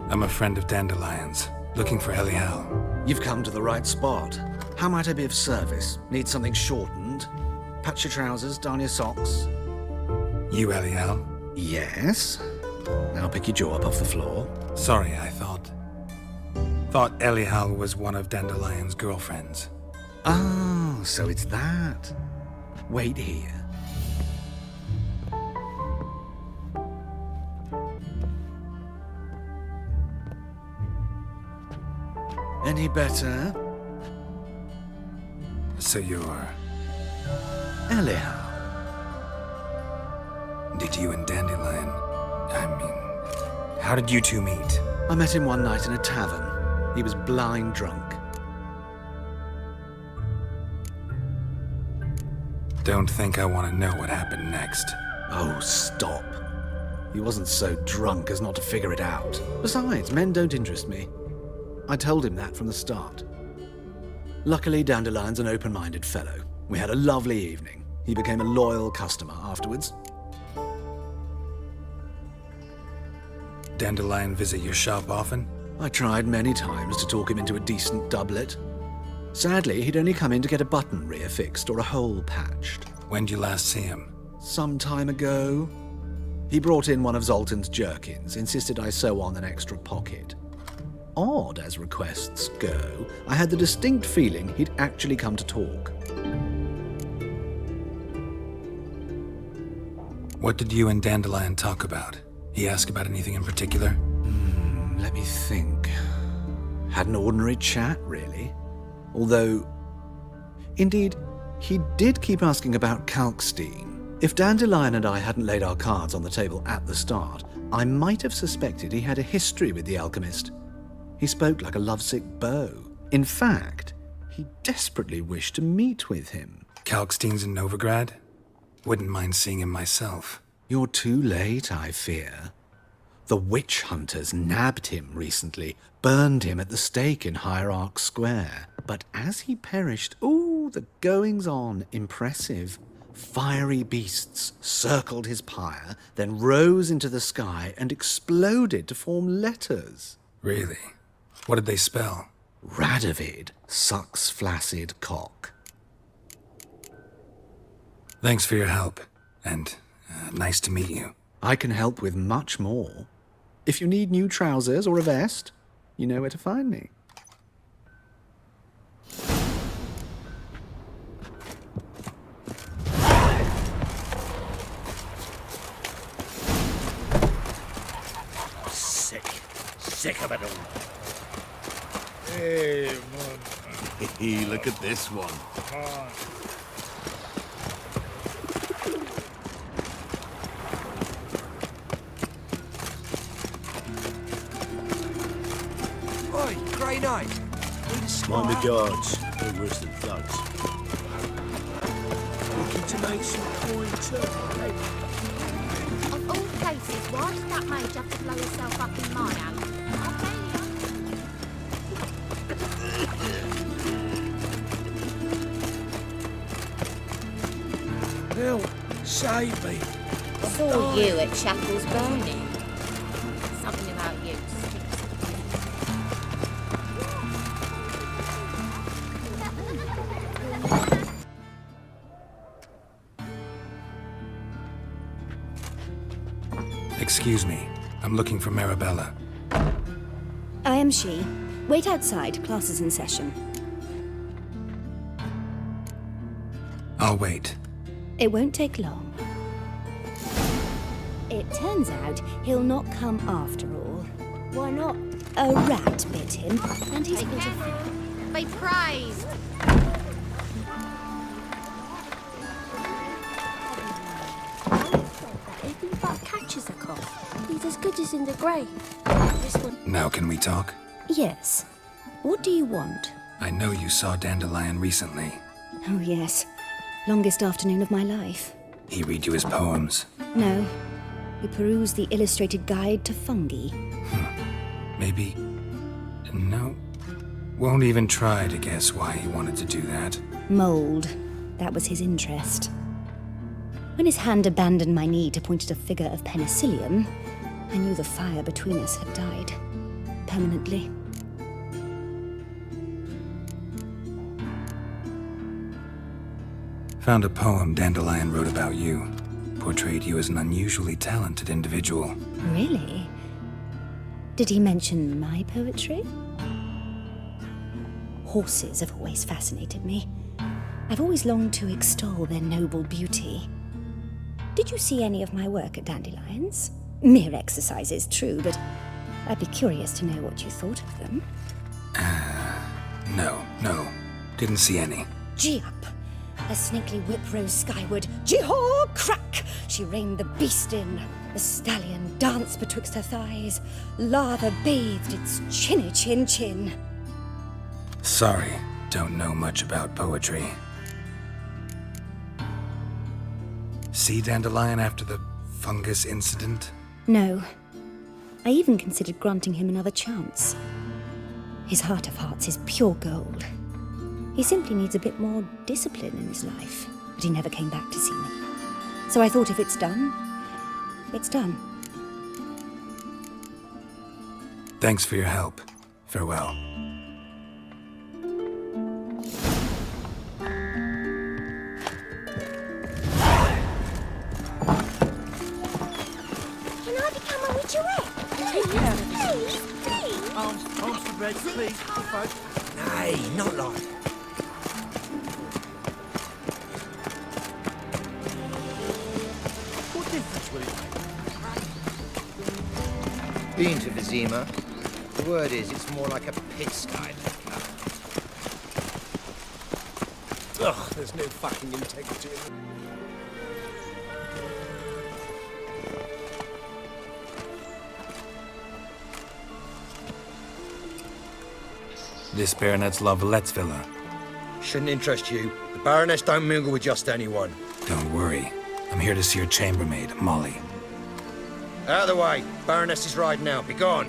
I'm a friend of Dandelion's, looking for Elial. You've come to the right spot. How might I be of service? Need something shortened? Patch your trousers, darn your socks? You Elial? Yes. Now pick your jaw up off the floor. Sorry, I thought Elial was one of Dandelion's girlfriends. Oh, so it's that. Wait here. Any better? So you're... Elial. Did you and Dandelion... how did you two meet? I met him one night in a tavern. He was blind drunk. Don't think I want to know what happened next. Oh, stop. He wasn't so drunk as not to figure it out. Besides, men don't interest me. I told him that from the start. Luckily, Dandelion's an open-minded fellow. We had a lovely evening. He became a loyal customer afterwards. Dandelion visit your shop often? I tried many times to talk him into a decent doublet. Sadly, he'd only come in to get a button reaffixed or a hole patched. When'd you last see him? Some time ago. He brought in one of Zoltan's jerkins, insisted I sew on an extra pocket. Odd as requests go, I had the distinct feeling he'd actually come to talk. What did you and Dandelion talk about? He asked about anything in particular? Let me think. Had an ordinary chat, really. Although, indeed, he did keep asking about Kalkstein. If Dandelion and I hadn't laid our cards on the table at the start, I might have suspected he had a history with the alchemist. He spoke like a lovesick beau. In fact, he desperately wished to meet with him. Kalkstein's in Novigrad? Wouldn't mind seeing him myself. You're too late, I fear. The witch hunters nabbed him recently, burned him at the stake in Hierarch Square. But as he perished, the goings-on, impressive. Fiery beasts circled his pyre, then rose into the sky and exploded to form letters. Really? What did they spell? Radovid sucks flaccid cock. Thanks for your help, and nice to meet you. I can help with much more. If you need new trousers or a vest, you know where to find me. Sick of it all. Hey, man. Hey, look at this one. Oi, Grey Knight. Mind the guards. They're worse than thugs. Looking to make some coin too, eh? Of all places, why did that mage have to blow himself up in my alley? Help! Save me! Saw you at Chapel's Burning. Something about you. Excuse me. I'm looking for Marabella. I am she. Wait outside. Class is in session. I'll wait. It won't take long. It turns out he'll not come after all. Why not? A rat bit him, and he's got a... Be praised! If he but catches a cough, he's as good as in the grave. This one. Now can we talk? Yes. What do you want? I know you saw Dandelion recently. Oh, yes. Longest afternoon of my life. He read you his poems? No. He perused the illustrated guide to fungi. Maybe... No. Won't even try to guess why he wanted to do that. Mold. That was his interest. When his hand abandoned my knee to point at a figure of penicillium, I knew the fire between us had died. Permanently. Found a poem Dandelion wrote about you. Portrayed you as an unusually talented individual. Really? Did he mention my poetry? Horses have always fascinated me. I've always longed to extol their noble beauty. Did you see any of my work at Dandelion's? Mere exercises, true, but I'd be curious to know what you thought of them. No. Didn't see any. Gee up! A snakely whip rose skyward. Gee-haw! Crack! She reined the beast in. The stallion danced betwixt her thighs. Lather bathed its chinny chin. Sorry, don't know much about poetry. See Dandelion after the fungus incident? No. I even considered granting him another chance. His heart of hearts is pure gold. He simply needs a bit more discipline in his life. But he never came back to see me. So I thought if it's done, it's done. Thanks for your help. Farewell. Can I become a witcherette? Please, please. Arms to bed, please. Nay, not like. What difference will it make? Been to Vizima. The word is, it's more like a pigsty. Ugh, there's no fucking integrity in it. This Baronet's La Valette's villa. Shouldn't interest you. The Baroness don't mingle with just anyone. Don't worry. I'm here to see your chambermaid, Molly. Out of the way. Baroness is riding out. Be gone.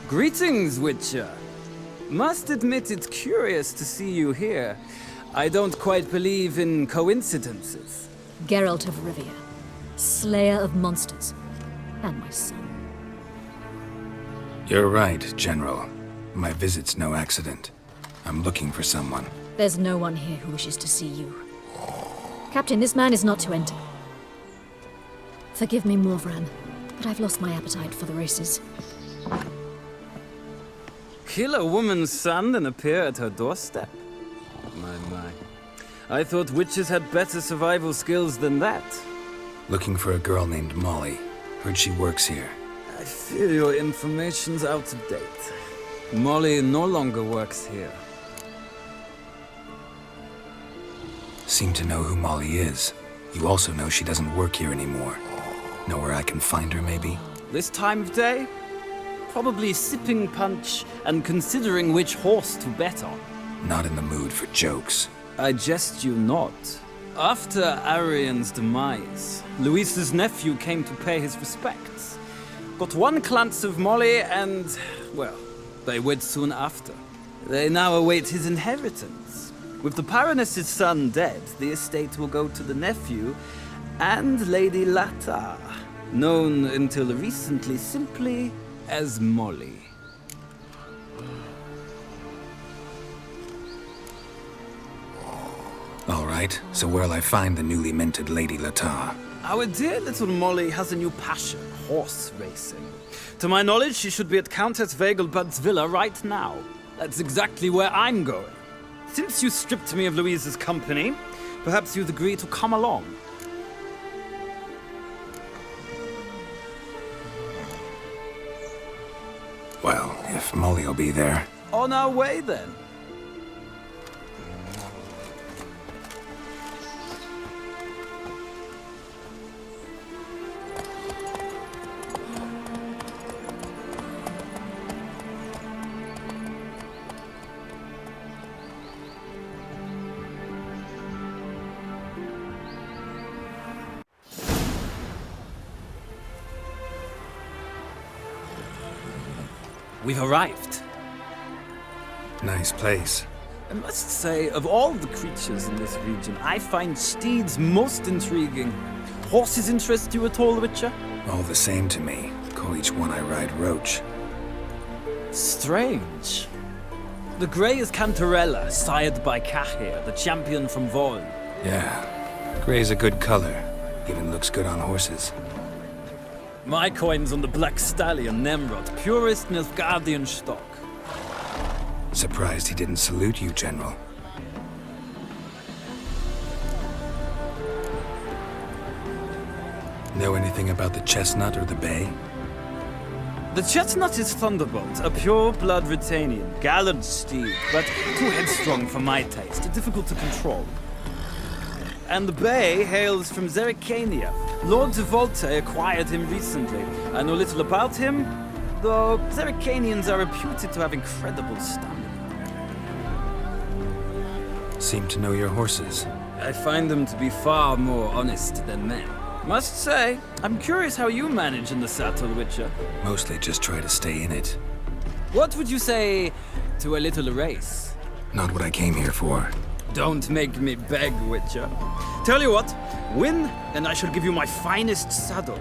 Greetings, Witcher. Must admit it's curious to see you here. I don't quite believe in coincidences. Geralt of Rivia, slayer of monsters, and my son. You're right, General. My visit's no accident. I'm looking for someone. There's no one here who wishes to see you. Captain, this man is not to enter. Forgive me, Morvran, but I've lost my appetite for the races. Kill a woman's son and appear at her doorstep? My. I thought witches had better survival skills than that. Looking for a girl named Molly. Heard she works here. I fear your information's out of date. Molly no longer works here. Seem to know who Molly is. You also know she doesn't work here anymore. Know where I can find her, maybe? This time of day? Probably sipping punch and considering which horse to bet on. Not in the mood for jokes. I jest you not. After Arian's demise, Luis's nephew came to pay his respects. Got one glance of Molly and, well, they wed soon after. They now await his inheritance. With the Baroness's son dead, the estate will go to the nephew and Lady Lata, known until recently simply as Molly. All right, so where'll I find the newly minted Lady Lata? Our dear little Molly has a new passion, horse racing. To my knowledge, she should be at Countess Vegelbud's villa right now. That's exactly where I'm going. Since you stripped me of Louise's company, perhaps you'd agree to come along. Well, if Molly'll be there. On our way, then. We've arrived. Nice place. I must say, of all the creatures in this region, I find steeds most intriguing. Horses interest you at all, Witcher? All the same to me. Call each one I ride Roach. Strange. The grey is Cantarella, sired by Cahir, the champion from Vol. Yeah. Gray's a good color. Even looks good on horses. My coin's on the Black Stallion, Nemrod, purest Nilfgaardian stock. Surprised he didn't salute you, General. Know anything about the Chestnut or the Bay? The Chestnut is Thunderbolt, a pure-blood Retanian, gallant steed, but too headstrong for my taste, difficult to control. And the Bay hails from Zerrikania. Lord de Volte acquired him recently. I know little about him, though Zerrikanians are reputed to have incredible stamina. Seem to know your horses. I find them to be far more honest than men. Must say, I'm curious how you manage in the saddle, Witcher. Mostly just try to stay in it. What would you say to a little race? Not what I came here for. Don't make me beg, Witcher. Tell you what, win, and I shall give you my finest saddle.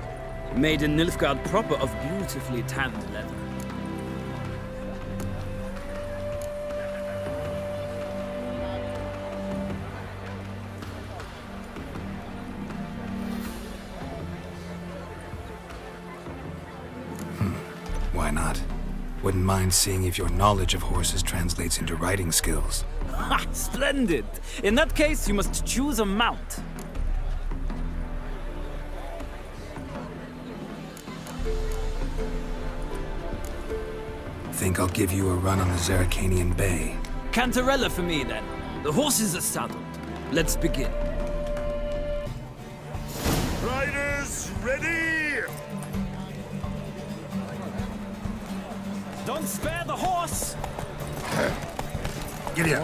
Made in Nilfgaard proper of beautifully tanned leather. Why not? Wouldn't mind seeing if your knowledge of horses translates into riding skills. Ha! Splendid! In that case, you must choose a mount. Think I'll give you a run on the Zerrikanian Bay. Cantarella for me, then. The horses are saddled. Let's begin. Riders, ready! Don't spare the horse! Get here.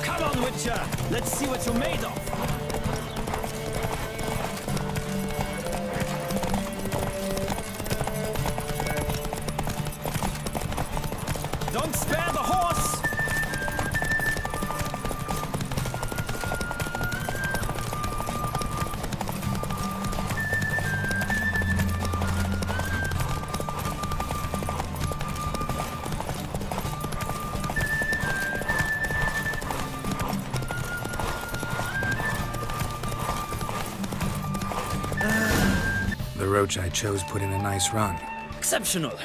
Come on, Witcher! Let's see what you're made of! Don't spare the horse! The roach I chose put in a nice run. Exceptional.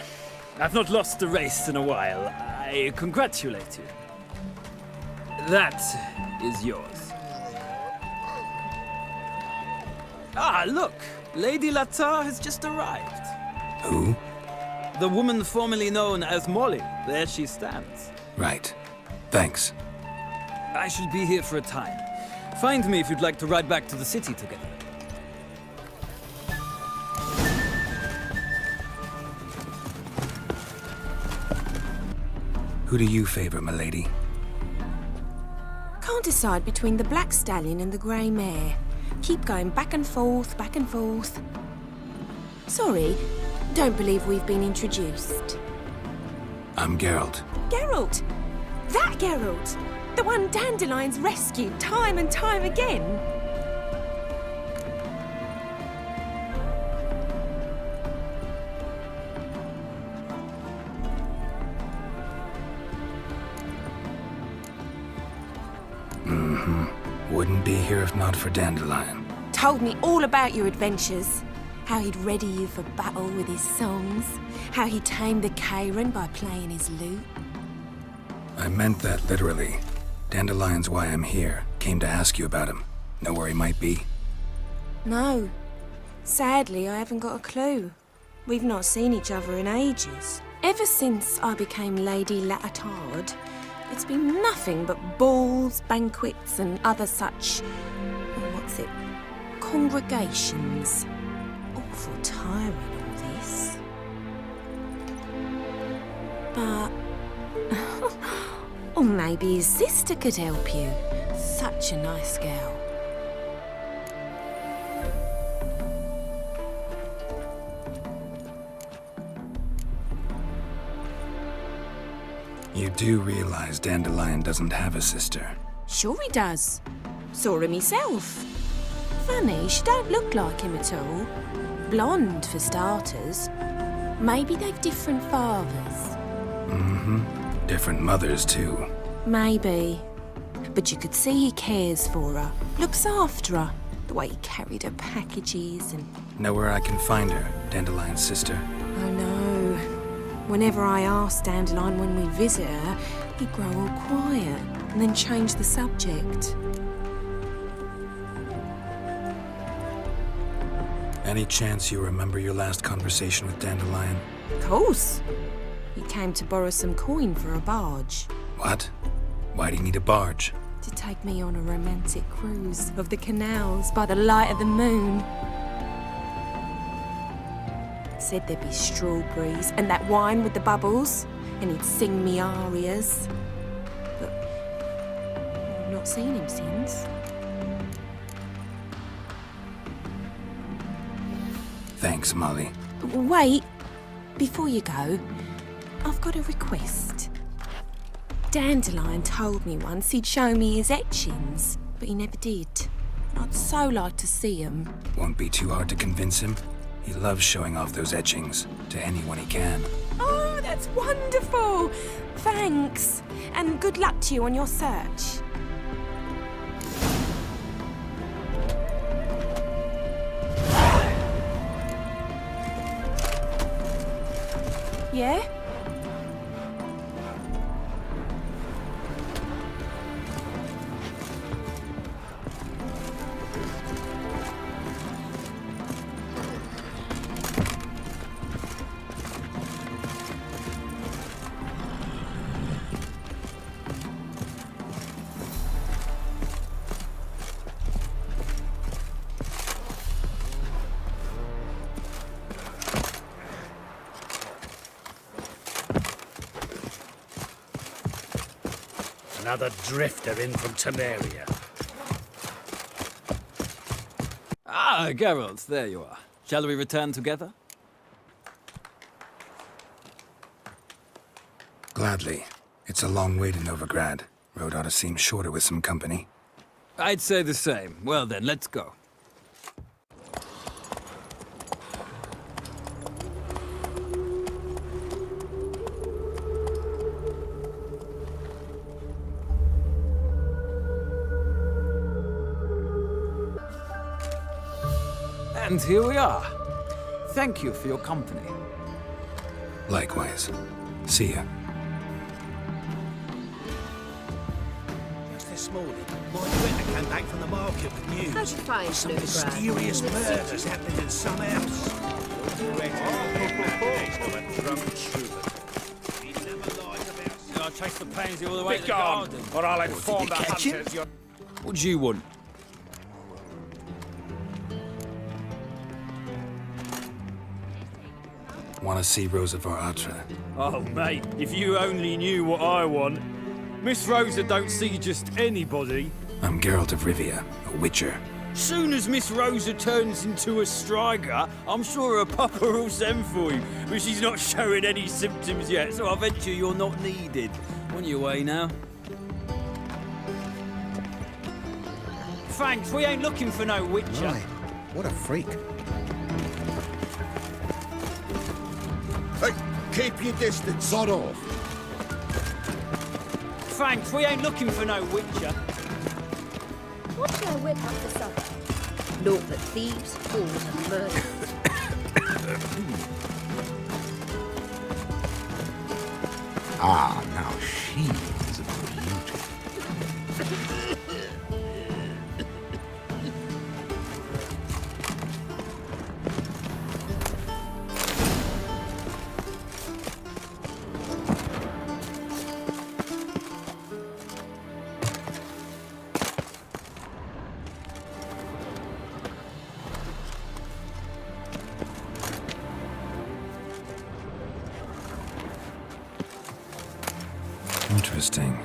I've not lost a race in a while. I congratulate you. That is yours. Ah, look! Lady Latar has just arrived. Who? The woman formerly known as Molly. There she stands. Right. Thanks. I shall be here for a time. Find me if you'd like to ride back to the city together. Who do you favor, milady? Can't decide between the black stallion and the grey mare. Keep going back and forth, back and forth. Sorry, don't believe we've been introduced. I'm Geralt. Geralt! That Geralt! The one Dandelion's rescued time and time again. Wouldn't be here if not for Dandelion. Told me all about your adventures. How he'd ready you for battle with his songs. How he tamed the Kairan by playing his lute. I meant that literally. Dandelion's why I'm here. Came to ask you about him. Know where he might be? No. Sadly, I haven't got a clue. We've not seen each other in ages. Ever since I became Lady Latard, it's been nothing but balls, banquets, and other such... congregations. Awful tiring, all this. But... or maybe his sister could help you. Such a nice girl. You do realize Dandelion doesn't have a sister. Sure he does. Saw him myself. Funny, she don't look like him at all. Blonde, for starters. Maybe they've different fathers. Different mothers, too. Maybe. But you could see he cares for her. Looks after her. The way he carried her packages and... Know where I can find her, Dandelion's sister? I know. Whenever I asked Dandelion when we visit her, he'd grow all quiet and then change the subject. Any chance you remember your last conversation with Dandelion? Of course. He came to borrow some coin for a barge. What? Why do you need a barge? to take me on a romantic cruise of the canals by the light of the moon. Said there'd be strawberries and that wine with the bubbles, and he'd sing me arias. But I've not seen him since. Thanks, Molly. Wait, before you go, I've got a request. Dandelion told me once he'd show me his etchings, but he never did. I'd so like to see them. Won't be too hard to convince him. He loves showing off those etchings to anyone he can. Oh, that's wonderful! Thanks, and good luck to you on your search. Yeah? Another drifter in from Temeria. Ah, Geralt, there you are. Shall we return together? Gladly. It's a long way to Novigrad. Road ought to seem shorter with some company. I'd say the same. Well then, let's go. And here we are. Thank you for your company. Likewise. See ya. Just this morning, my Twitter came back from the market with news. How'd you find Some Novigrad? mysterious murders happening in some house. I'll chase the pansy all the way to the Begone, garden. or I'll inform the catch him? hunters you're... What do you want? Want to see Rosa of Atra? Oh, mate, if you only knew what I want. Miss Rosa don't see just anybody. I'm Geralt of Rivia, a witcher. Soon as Miss Rosa turns into a striker, I'm sure her papa will send for you. But she's not showing any symptoms yet, so I venture you're not needed. On your way now. Thanks, we ain't looking for no witcher. Right. What a freak. Hey, keep your distance. Sod off. Thanks, we ain't looking for no witcher. What shall I whip up for supper? Naught but thieves, fools, and murderers. Ah, now she is a beauty. Interesting.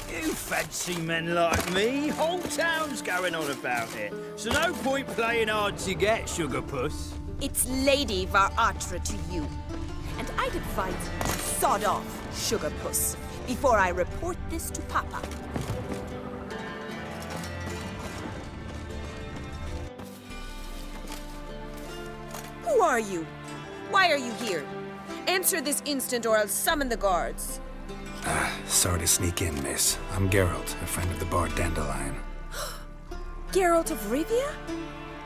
You fancy men like me? Whole town's going on about it. So no point playing hard to get, sugar puss. It's Lady Varatra to you. And I'd advise you to sod off, sugar puss, before I report this to Papa. Who are you? Why are you here? Answer this instant or I'll summon the guards. Sorry to sneak in, miss. I'm Geralt, a friend of the bard Dandelion. Geralt of Rivia?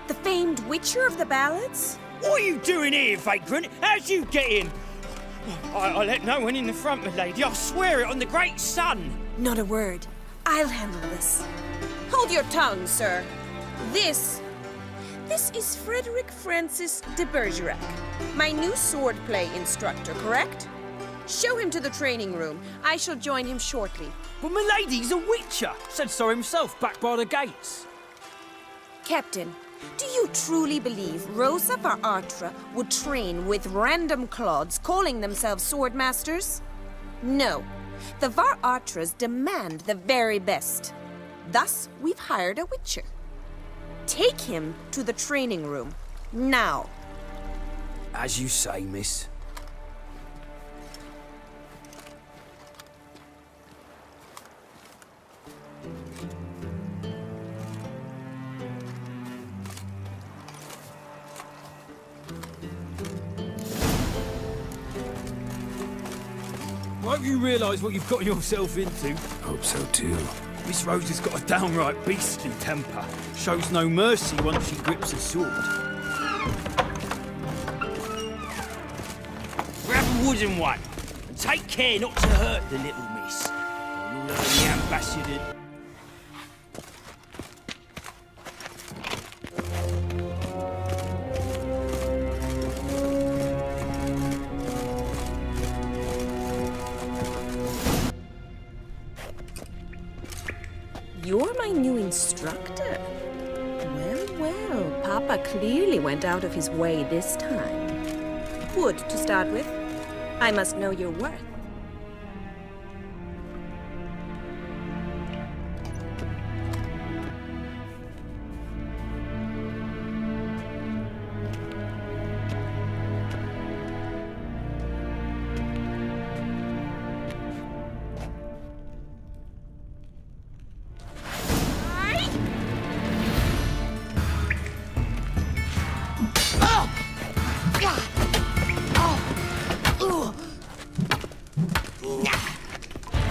The famed witcher of the ballads? What are you doing here, vagrant? How'd you get in? I let no one in the front, my lady. I swear it on the great sun. Not a word. I'll handle this. Hold your tongue, sir. This This is Frederick Francis de Bergerac, my new swordplay instructor, correct? Show him to the training room. I shall join him shortly. But milady's a witcher. Said so himself back by the gates. Captain, do you truly believe Rosa var Artra would train with random clods calling themselves swordmasters? No. The var Artras demand the very best. Thus, we've hired a witcher. Take him to the training room, now. As you say, miss. Won't you realise what you've got yourself into? Hope so too. Miss Rosa's got a downright beastly temper. Shows no mercy once she grips a sword. Grab a wooden one, and take care not to hurt the little miss. Or you'll learn the ambassador. You're my new instructor? Well, well, Papa clearly went out of his way this time. Wood, to start with. I must know your worth.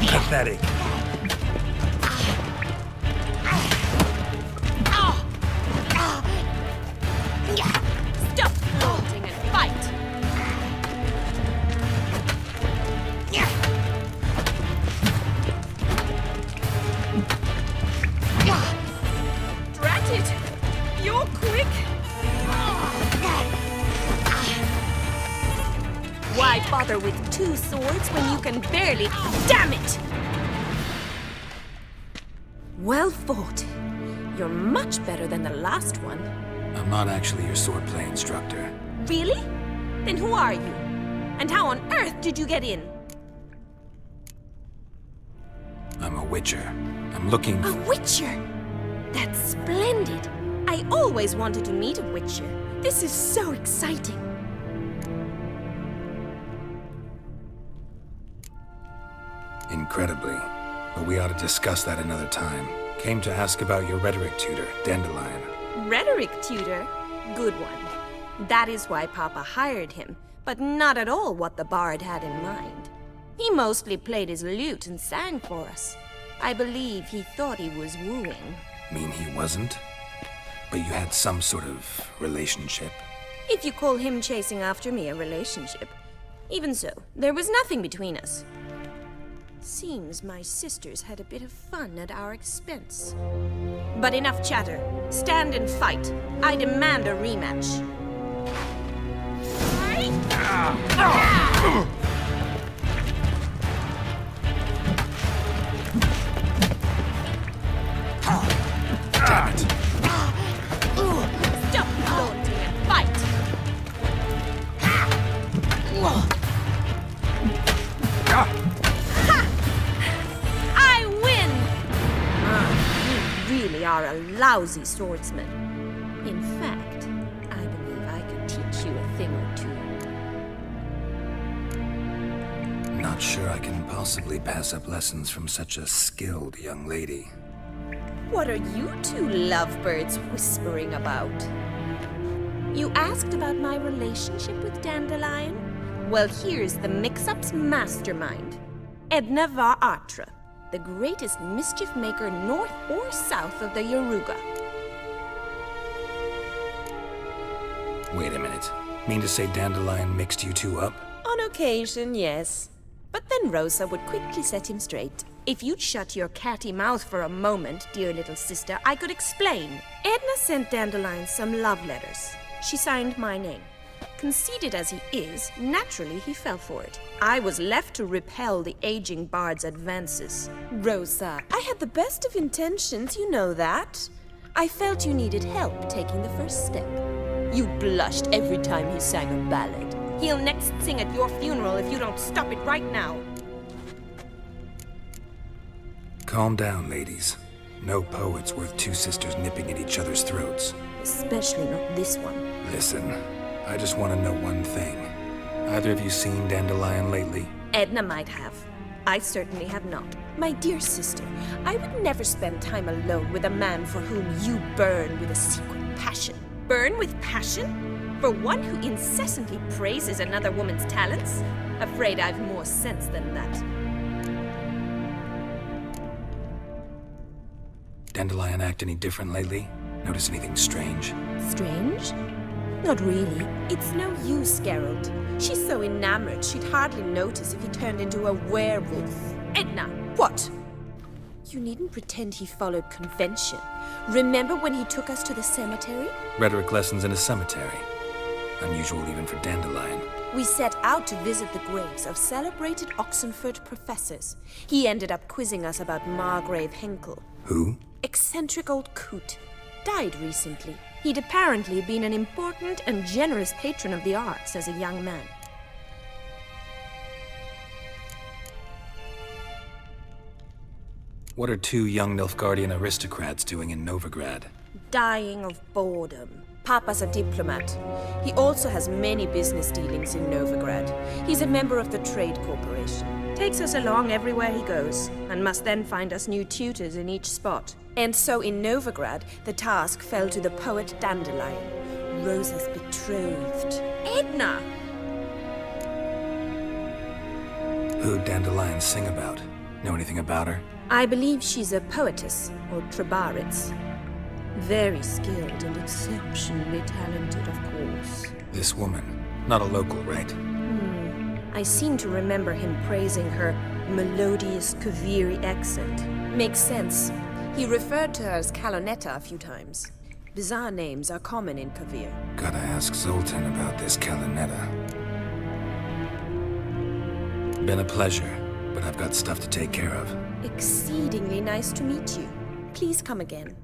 Pathetic. Stop flaunting and fight! Drat it! You're quick! Why bother with two swords when you can barely... Damn it! Well fought. You're much better than the last one. I'm not actually your swordplay instructor. Really? Then who are you? And how on earth did you get in? I'm a witcher. I'm looking... A witcher? That's splendid. I always wanted to meet a witcher. This is so exciting. Incredibly. But we ought to discuss that another time. Came to ask about your rhetoric tutor, Dandelion. Rhetoric tutor? Good one. That is why Papa hired him, but not at all what the bard had in mind. He mostly played his lute and sang for us. I believe he thought he was wooing. Mean he wasn't? But you had some sort of relationship? If you call him chasing after me a relationship. Even so, there was nothing between us. Seems my sisters had a bit of fun at our expense. But enough chatter. Stand and fight. I demand a rematch. Damn it! Stop flaunting and fight! I win! You really are a lousy swordsman. In fact, I believe I could teach you a thing or two. Not sure I can possibly pass up lessons from such a skilled young lady. What are you two lovebirds whispering about? You asked about my relationship with Dandelion? Well, here's the mix-up's mastermind. Edna var Artra, the greatest mischief maker north or south of the Yaruga. Wait a minute. Mean to say Dandelion mixed you two up? On occasion, yes. But then Rosa would quickly set him straight. If you'd shut your catty mouth for a moment, dear little sister, I could explain. Edna sent Dandelion some love letters. She signed my name. Conceited as he is, naturally he fell for it. I was left to repel the aging bard's advances. Rosa, I had the best of intentions, you know that. I felt you needed help taking the first step. You blushed every time he sang a ballad. He'll next sing at your funeral if you don't stop it right now. Calm down, ladies. No poet's worth two sisters nipping at each other's throats. Especially not this one. Listen, I just want to know one thing. Either of you seen Dandelion lately? Edna might have. I certainly have not. My dear sister, I would never spend time alone with a man for whom you burn with a secret passion. Burn with passion? For one who incessantly praises another woman's talents? Afraid I've more sense than that. Dandelion act any different lately? Notice anything strange? Strange? Not really. It's no use, Geralt. She's so enamored she'd hardly notice if he turned into a werewolf. Edna! What? You needn't pretend he followed convention. Remember when he took us to the cemetery? Rhetoric lessons in a cemetery. Unusual even for Dandelion. We set out to visit the graves of celebrated Oxenford professors. He ended up quizzing us about Margrave Henkel. Who? Eccentric old coot. Died recently. He'd apparently been an important and generous patron of the arts as a young man. What are two young Nilfgaardian aristocrats doing in Novigrad? Dying of boredom. Papa's a diplomat. He also has many business dealings in Novigrad. He's a member of the Trade Corporation. Takes us along everywhere he goes, and must then find us new tutors in each spot. And so in Novigrad, the task fell to the poet Dandelion, Rosa's betrothed. Edna! Who'd Dandelion sing about? Know anything about her? I believe she's a poetess, or Trebaritz. Very skilled and exceptionally talented, of course. This woman. Not a local, right? I seem to remember him praising her melodious Kaviri accent. Makes sense. He referred to her as Calonetta a few times. Bizarre names are common in Kavir. Gotta ask Zoltan about this Calonetta. Been a pleasure, but I've got stuff to take care of. Exceedingly nice to meet you. Please come again.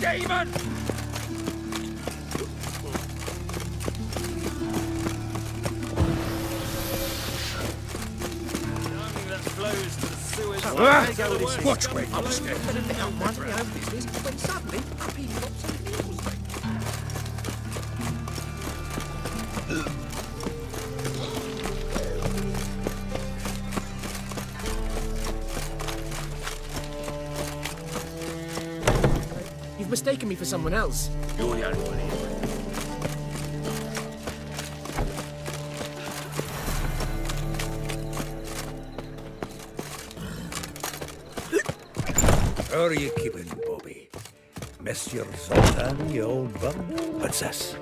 Demon! Watch where you step. When suddenly, up he drops and heals me. You've mistaken me for someone else. You're the only one here. How are you keeping, Bobby? Monsieur Zoltan, you old bum. What's this?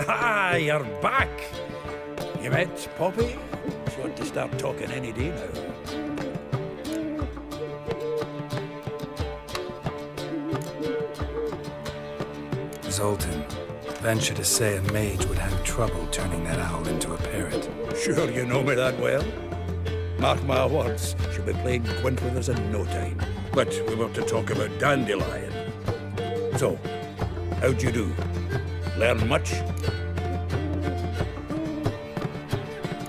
Ah, you're back! You met Poppy? She want to start talking any day now. Zoltan, venture to say a mage would have trouble turning that owl into a parrot. Sure you know me that well. Mark my words, she'll be playing quint with us in no time. But we want to talk about Dandelion. So, how'd you do? Learn much?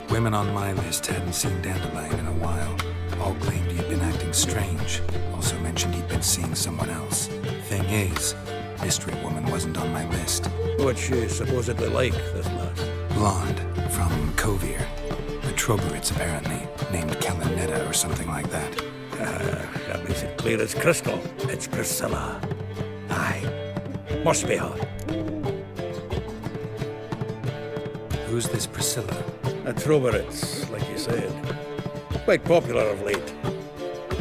Women on my list hadn't seen Dandelion in a while. All claimed he'd been acting strange. Also mentioned he'd been seeing someone else. Thing is, Mystery Woman wasn't on my list. What's she supposedly like, this lass? Blonde, from Kovir. The Troberits, apparently. Named Kalanetta or something like that. That makes it clear as crystal. It's Priscilla. Aye. Must be her. Who's this Priscilla? The Troberits, like you said. Quite popular of late.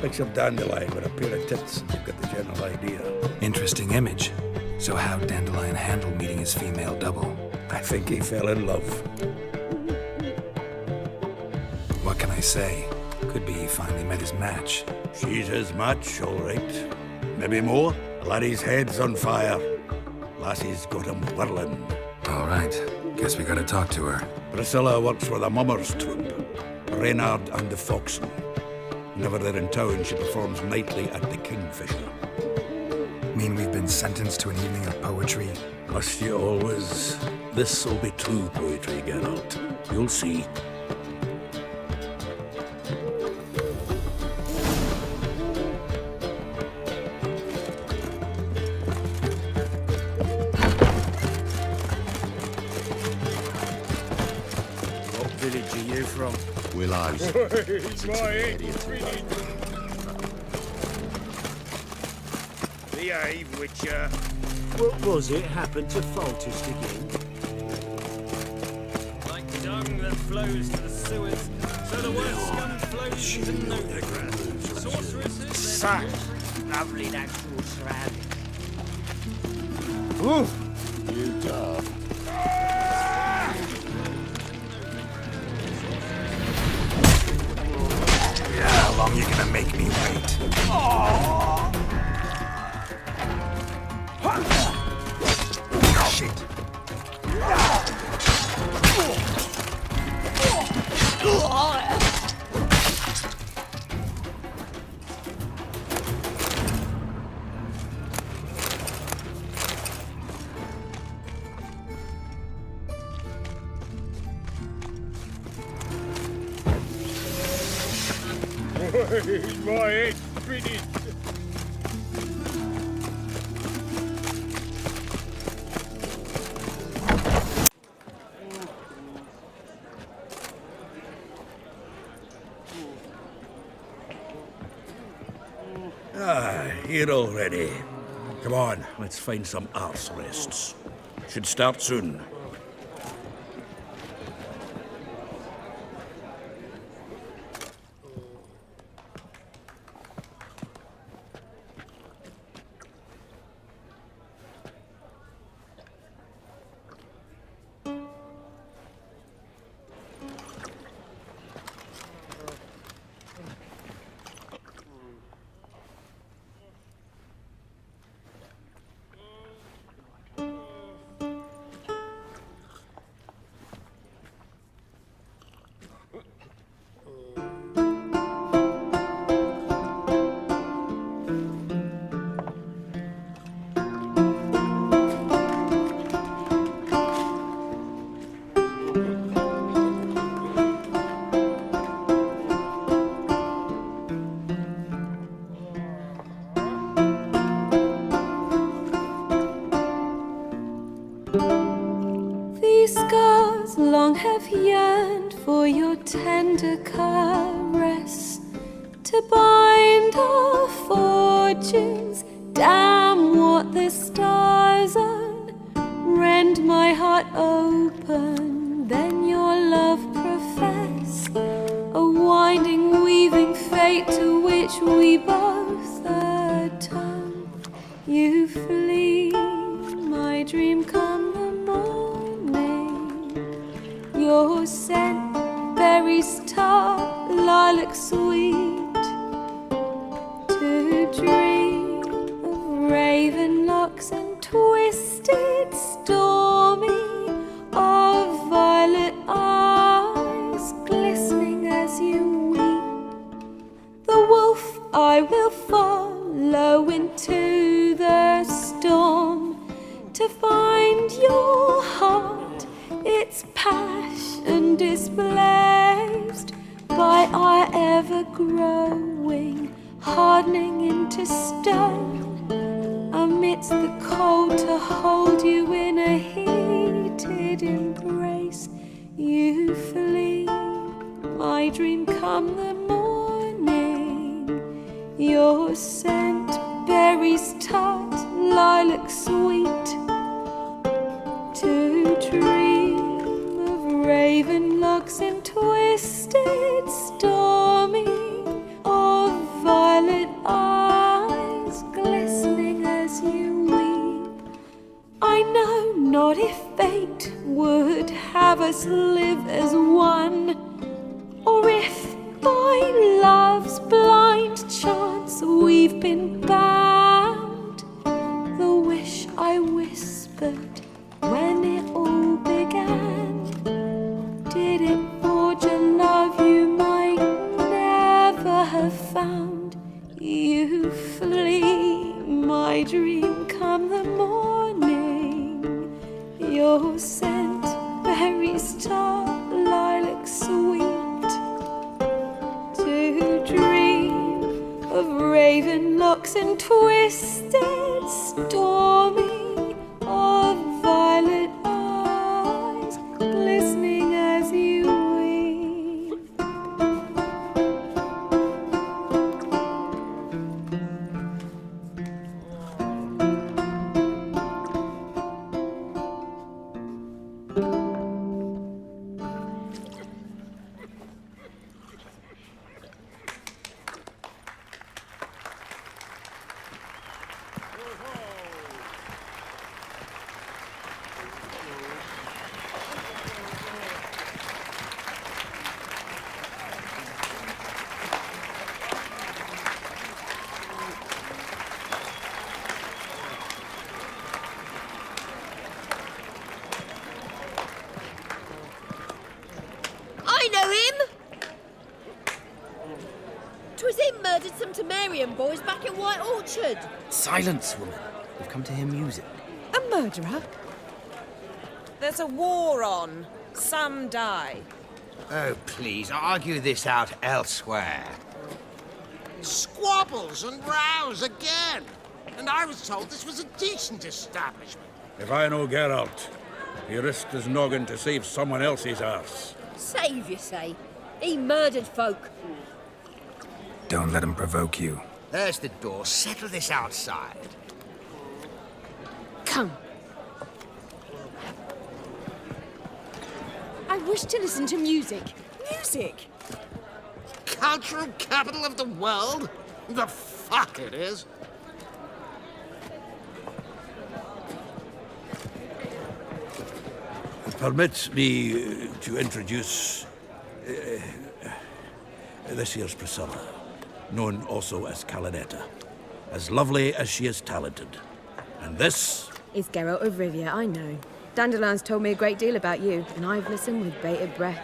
Picture Dandelion with a pair of tits, and you've got the general idea. Interesting image. So how'd Dandelion handle meeting his female double? I think he fell in love. What can I say? Could be he finally met his match. She's his match, all right. Maybe more. The laddie's head's on fire. Lassie's got him whirling. All right. Guess we gotta talk to her. Priscilla works for the Mummers troupe. Reynard and the Foxen. Whenever they're in town, she performs nightly at the Kingfisher. Mean we've been sentenced to an evening of poetry? Must you always? This'll be true poetry, Geralt. You'll see. What village are you from? Willows. Behave, Witcher. What was it happened to Foltest again? Like dung that flows to the sewers, so the worst scum flows into nowhere. Sorceresses, Such lovely natural surroundings. Ooh, you tough. How long you gonna make me wait? Shit. My head's spinning. Here already. Come on, let's find some arse rests. Should start soon. These scars long have yearned for your tender caress, to bind our fortunes. Damn what the stars own. Rend my heart open, then your love profess, a winding, weaving fate to which we both You flee, my dream come the morning. Your scent, berries tart, lilac sweet. To dream of raven locks and twisted, stormy, of violet eyes glistening as you weep. The wolf I will follow into the storm to find your heart, its passion displaced by our ever-growing, hardening into stone. Amidst the cold to hold you in a heated embrace, you flee, my dream come the morning. Your scent, berries tart, lilac sweet. To dream of raven locks and twisted, stormy, of violet eyes glistening as you weep. I know not if fate would have us live as one, or if by love's blind chance we've been bound. The wish I whispered when it all began, did it forge a love you might never have found? You flee, my dream come the morning. Your scent, berries tart, lilac sweet. To dream of raven locks and twisted, stormy, of violet eyes glistening as you weep. I know him! 'Twas him murdered some Temerian boys back in White Orchard. Silence, woman. We've come to hear music. A murderer? There's a war on. Some die. Oh, please, argue this out elsewhere. Squabbles and rows again. And I was told this was a decent establishment. If I know Geralt, he risked his noggin to save someone else's arse. Save, you say? He murdered folk. Don't let him provoke you. There's the door. Settle this outside. Come. I wish to listen to music. Music! Cultural capital of the world? The fuck it is. Permit me to introduce this here's Priscilla, known also as Calinetta, as lovely as she is talented. And this is Geralt of Rivia, I know. Dandelion's told me a great deal about you, and I've listened with bated breath.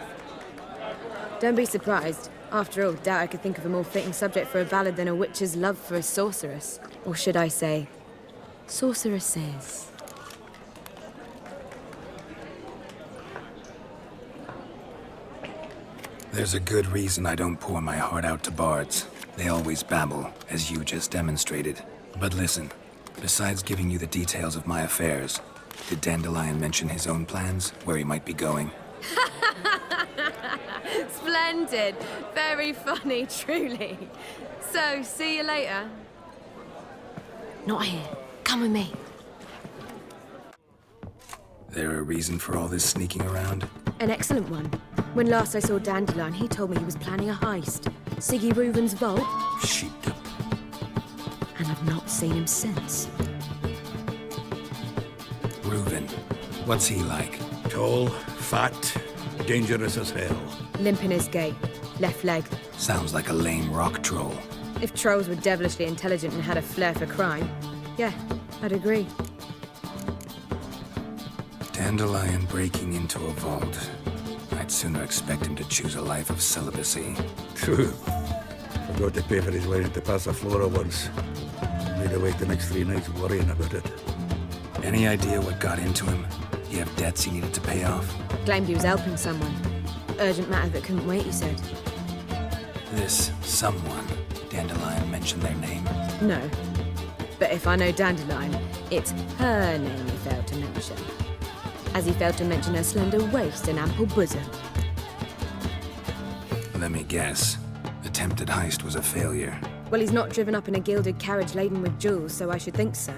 Don't be surprised. After all, doubt I could think of a more fitting subject for a ballad than a witch's love for a sorceress. Or should I say, sorceresses. There's a good reason I don't pour my heart out to bards. They always babble, as you just demonstrated. But listen, besides giving you the details of my affairs, did Dandelion mention his own plans, where he might be going? Splendid. Very funny, truly. So, see you later. Not here. Come with me. There a reason for all this sneaking around? An excellent one. When last I saw Dandelion, he told me he was planning a heist. Siggy Reuven's vault. Sheepdom. And I've not seen him since. Reuven. What's he like? Tall, fat, dangerous as hell. Limp in his gait. Left leg. Sounds like a lame rock troll. If trolls were devilishly intelligent and had a flair for crime, yeah, I'd agree. Dandelion breaking into a vault. I'd sooner expect him to choose a life of celibacy. True. Forgot to pay for his way into Passaflora once. Made awake the next 3 nights worrying about it. Any idea what got into him? He have debts he needed to pay off? Claimed he was helping someone. Urgent matter that couldn't wait, he said. This someone, Dandelion mentioned their name? No. But if I know Dandelion, it's her name he failed to mention. As he failed to mention her slender waist and ample bosom. Let me guess. Attempted heist was a failure. Well, he's not driven up in a gilded carriage laden with jewels, so I should think so.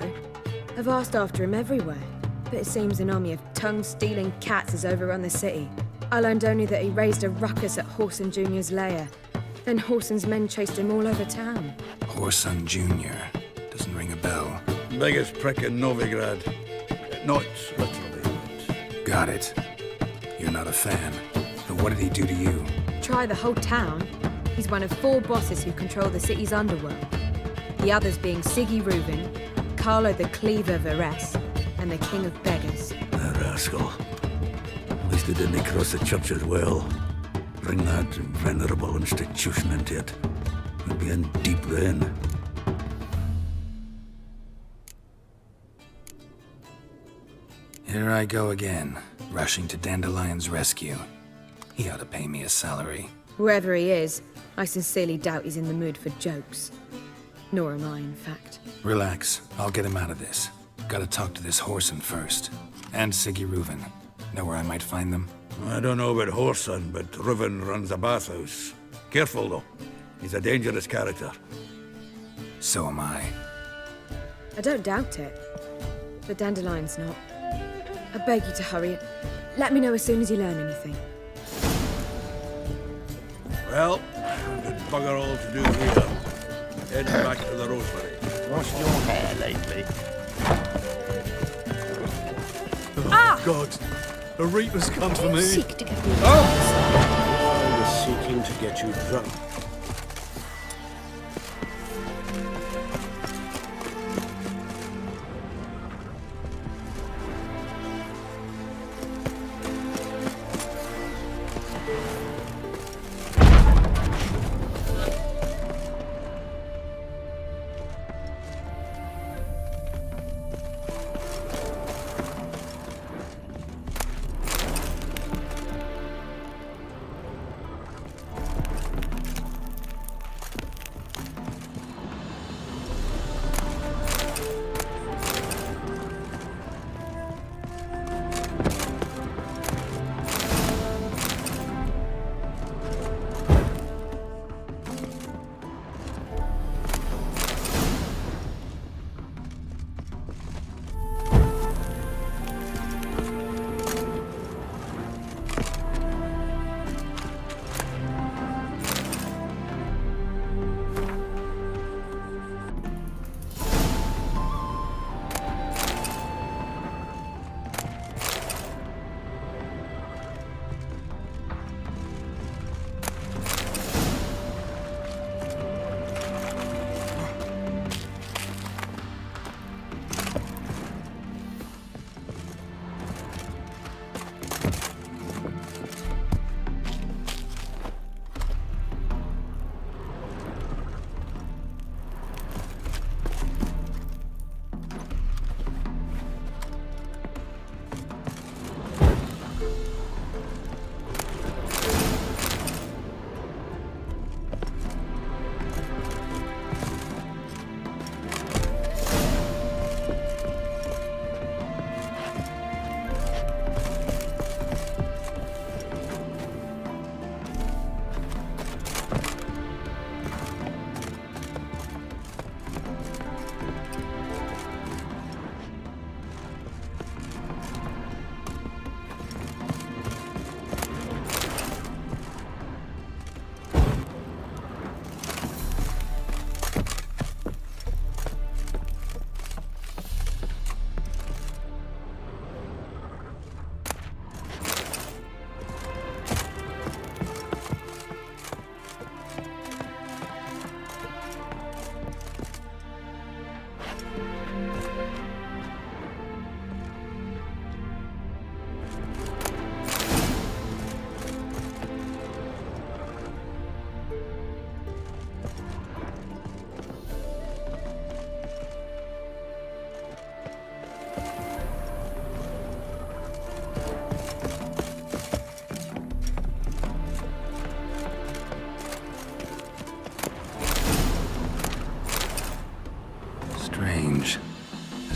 I've asked after him everywhere, but it seems an army of tongue-stealing cats has overrun the city. I learned only that he raised a ruckus at Whoreson Jr.'s lair. Then Whoreson's men chased him all over town. Whoreson Jr. Doesn't ring a bell. Biggest prick in Novigrad. Not literally, but... Got it. You're not a fan. But what did he do to you? Try the whole town. He's one of 4 bosses who control the city's underworld. The others being Siggy Reuven, Carlo the Cleaver Varese, and the King of Beggars. The rascal. At least he didn't cross the church as well. Bring that venerable institution into it. We'd be in deep then. Here I go again, rushing to Dandelion's rescue. He ought to pay me a salary. Whoever he is, I sincerely doubt he's in the mood for jokes. Nor am I, in fact. Relax. I'll get him out of this. Gotta talk to this Whoreson first. And Siggy Reuven. Know where I might find them? I don't know about Whoreson, but Reuven runs a bathhouse. Careful, though. He's a dangerous character. So am I. I don't doubt it. But Dandelion's not. I beg you to hurry. Let me know as soon as you learn anything. Well, we've got bugger all to do here. Heading back to the Rosemary. Washed your hair lately? Oh, God. The Reaper's come for me. Seek to get me I was seeking to get you drunk.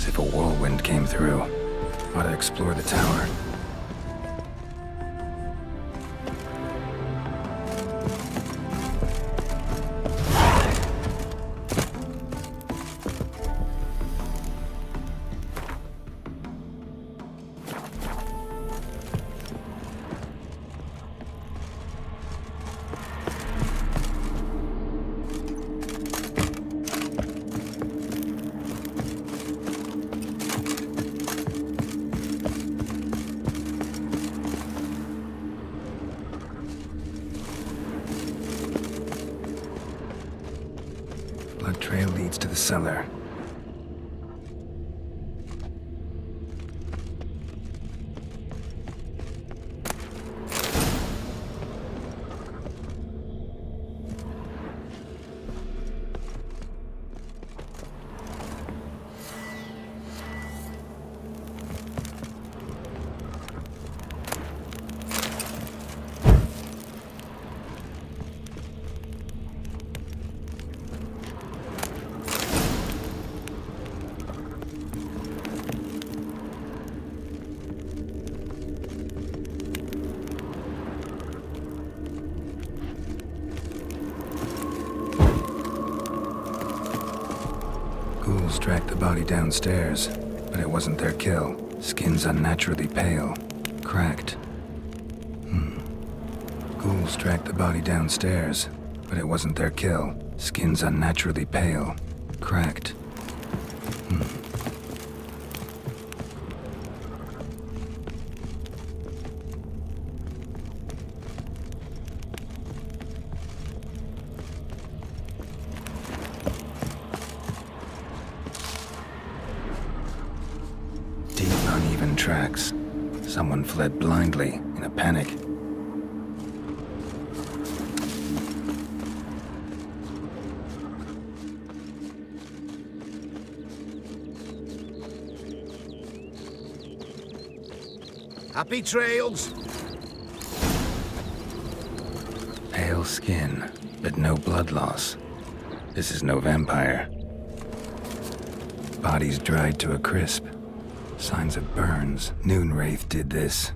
As if a whirlwind came through. Ought to explore the tower. Blood trail leads to the cellar. Ghouls dragged the body downstairs, but it wasn't their kill. Skin's unnaturally pale. Cracked. Ghouls dragged the body downstairs, but it wasn't their kill. Skin's unnaturally pale. Cracked. Deep, uneven tracks. Someone fled blindly, in a panic. Happy trails. Pale skin, but no blood loss. This is no vampire. Body's dried to a crisp. Signs of burns. Noonwraith did this.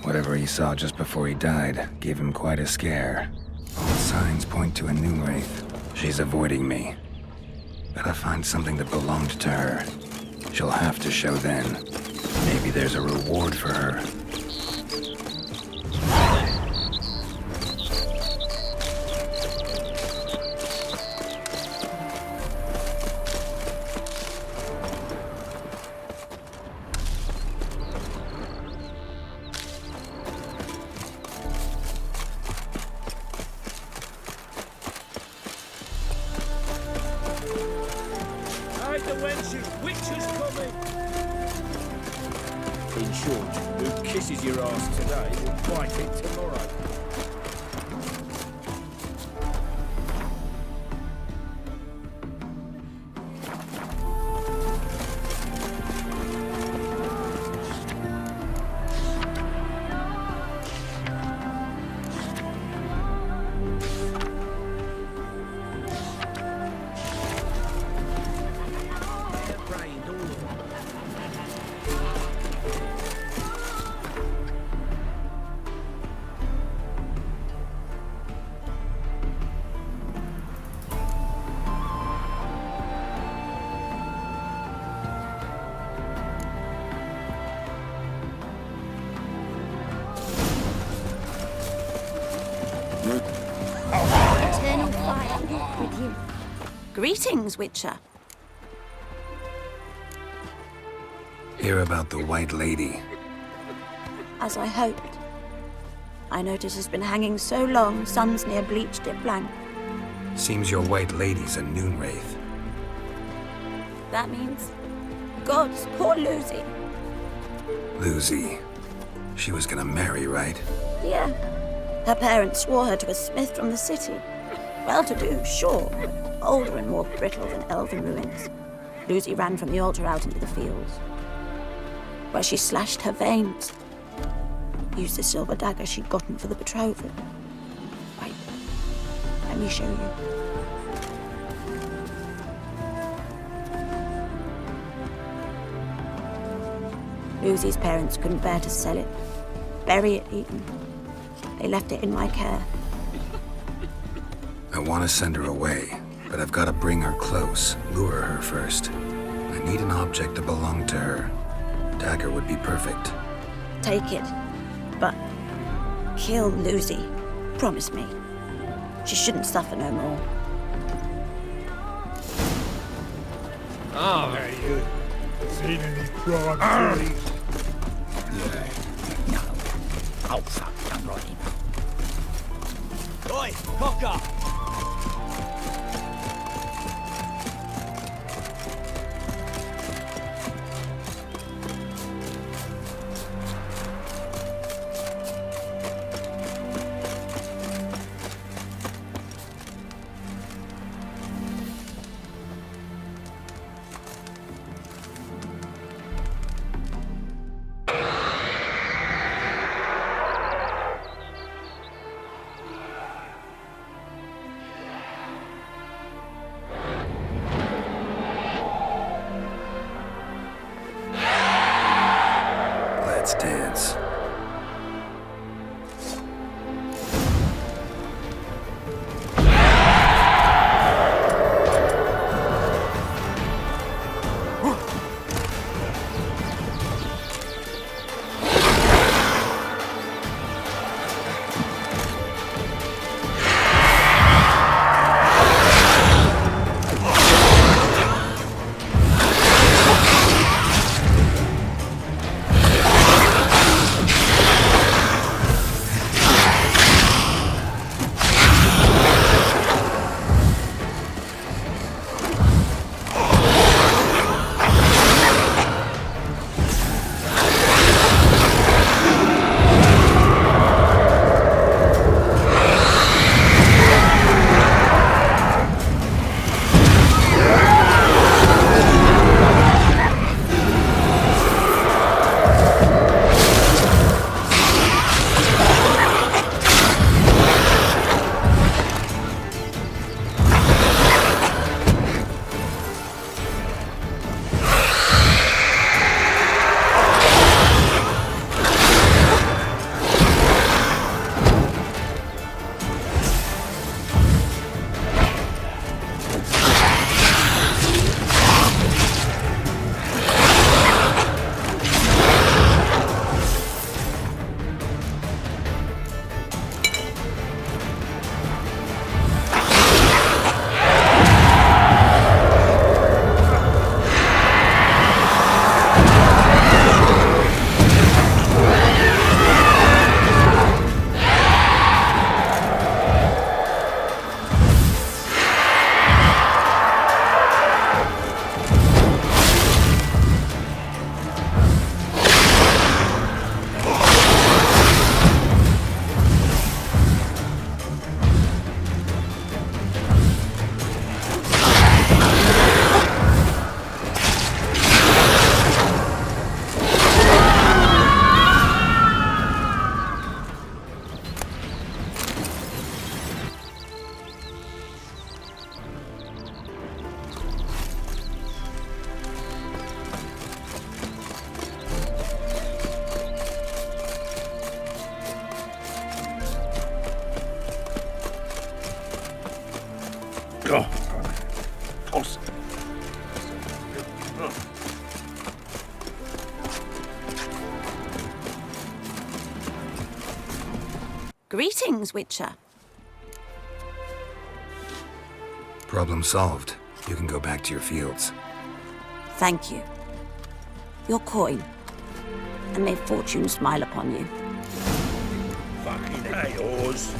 Whatever he saw just before he died gave him quite a scare. All signs point to a Noonwraith. She's avoiding me. Gotta find something that belonged to her. She'll have to show then. Maybe there's a reward for her. Hide the wenches, witches coming! In short, who kisses your ass today will bite it tomorrow. Eternal fire with you. Greetings, Witcher. Hear about the White Lady. As I hoped. I notice it's been hanging so long, sun's near bleached it blank. Seems your White Lady's a Noonwraith. That means... Gods, poor Lucy. Lucy. She was gonna marry, right? Yeah. Her parents swore her to a smith from the city. Well-to-do, sure, but older and more brittle than elven ruins. Lucy ran from the altar out into the fields, where she slashed her veins. Used the silver dagger she'd gotten for the betrothal. Wait, let me show you. Lucy's parents couldn't bear to sell it. Bury it, even. They left it in my care. I want to send her away, but I've got to bring her close, lure her first. I need an object to belong to her. Dagger would be perfect. Take it, but kill Lucy. Promise me. She shouldn't suffer no more. Oh, hey, you seen any crime, Ciri? Yeah. No. Oh, fuck. I'm right. Oi, cocker! Let's dance. Greetings, Witcher. Problem solved. You can go back to your fields. Thank you. Your coin. And may fortune smile upon you. Fucking A-Oars.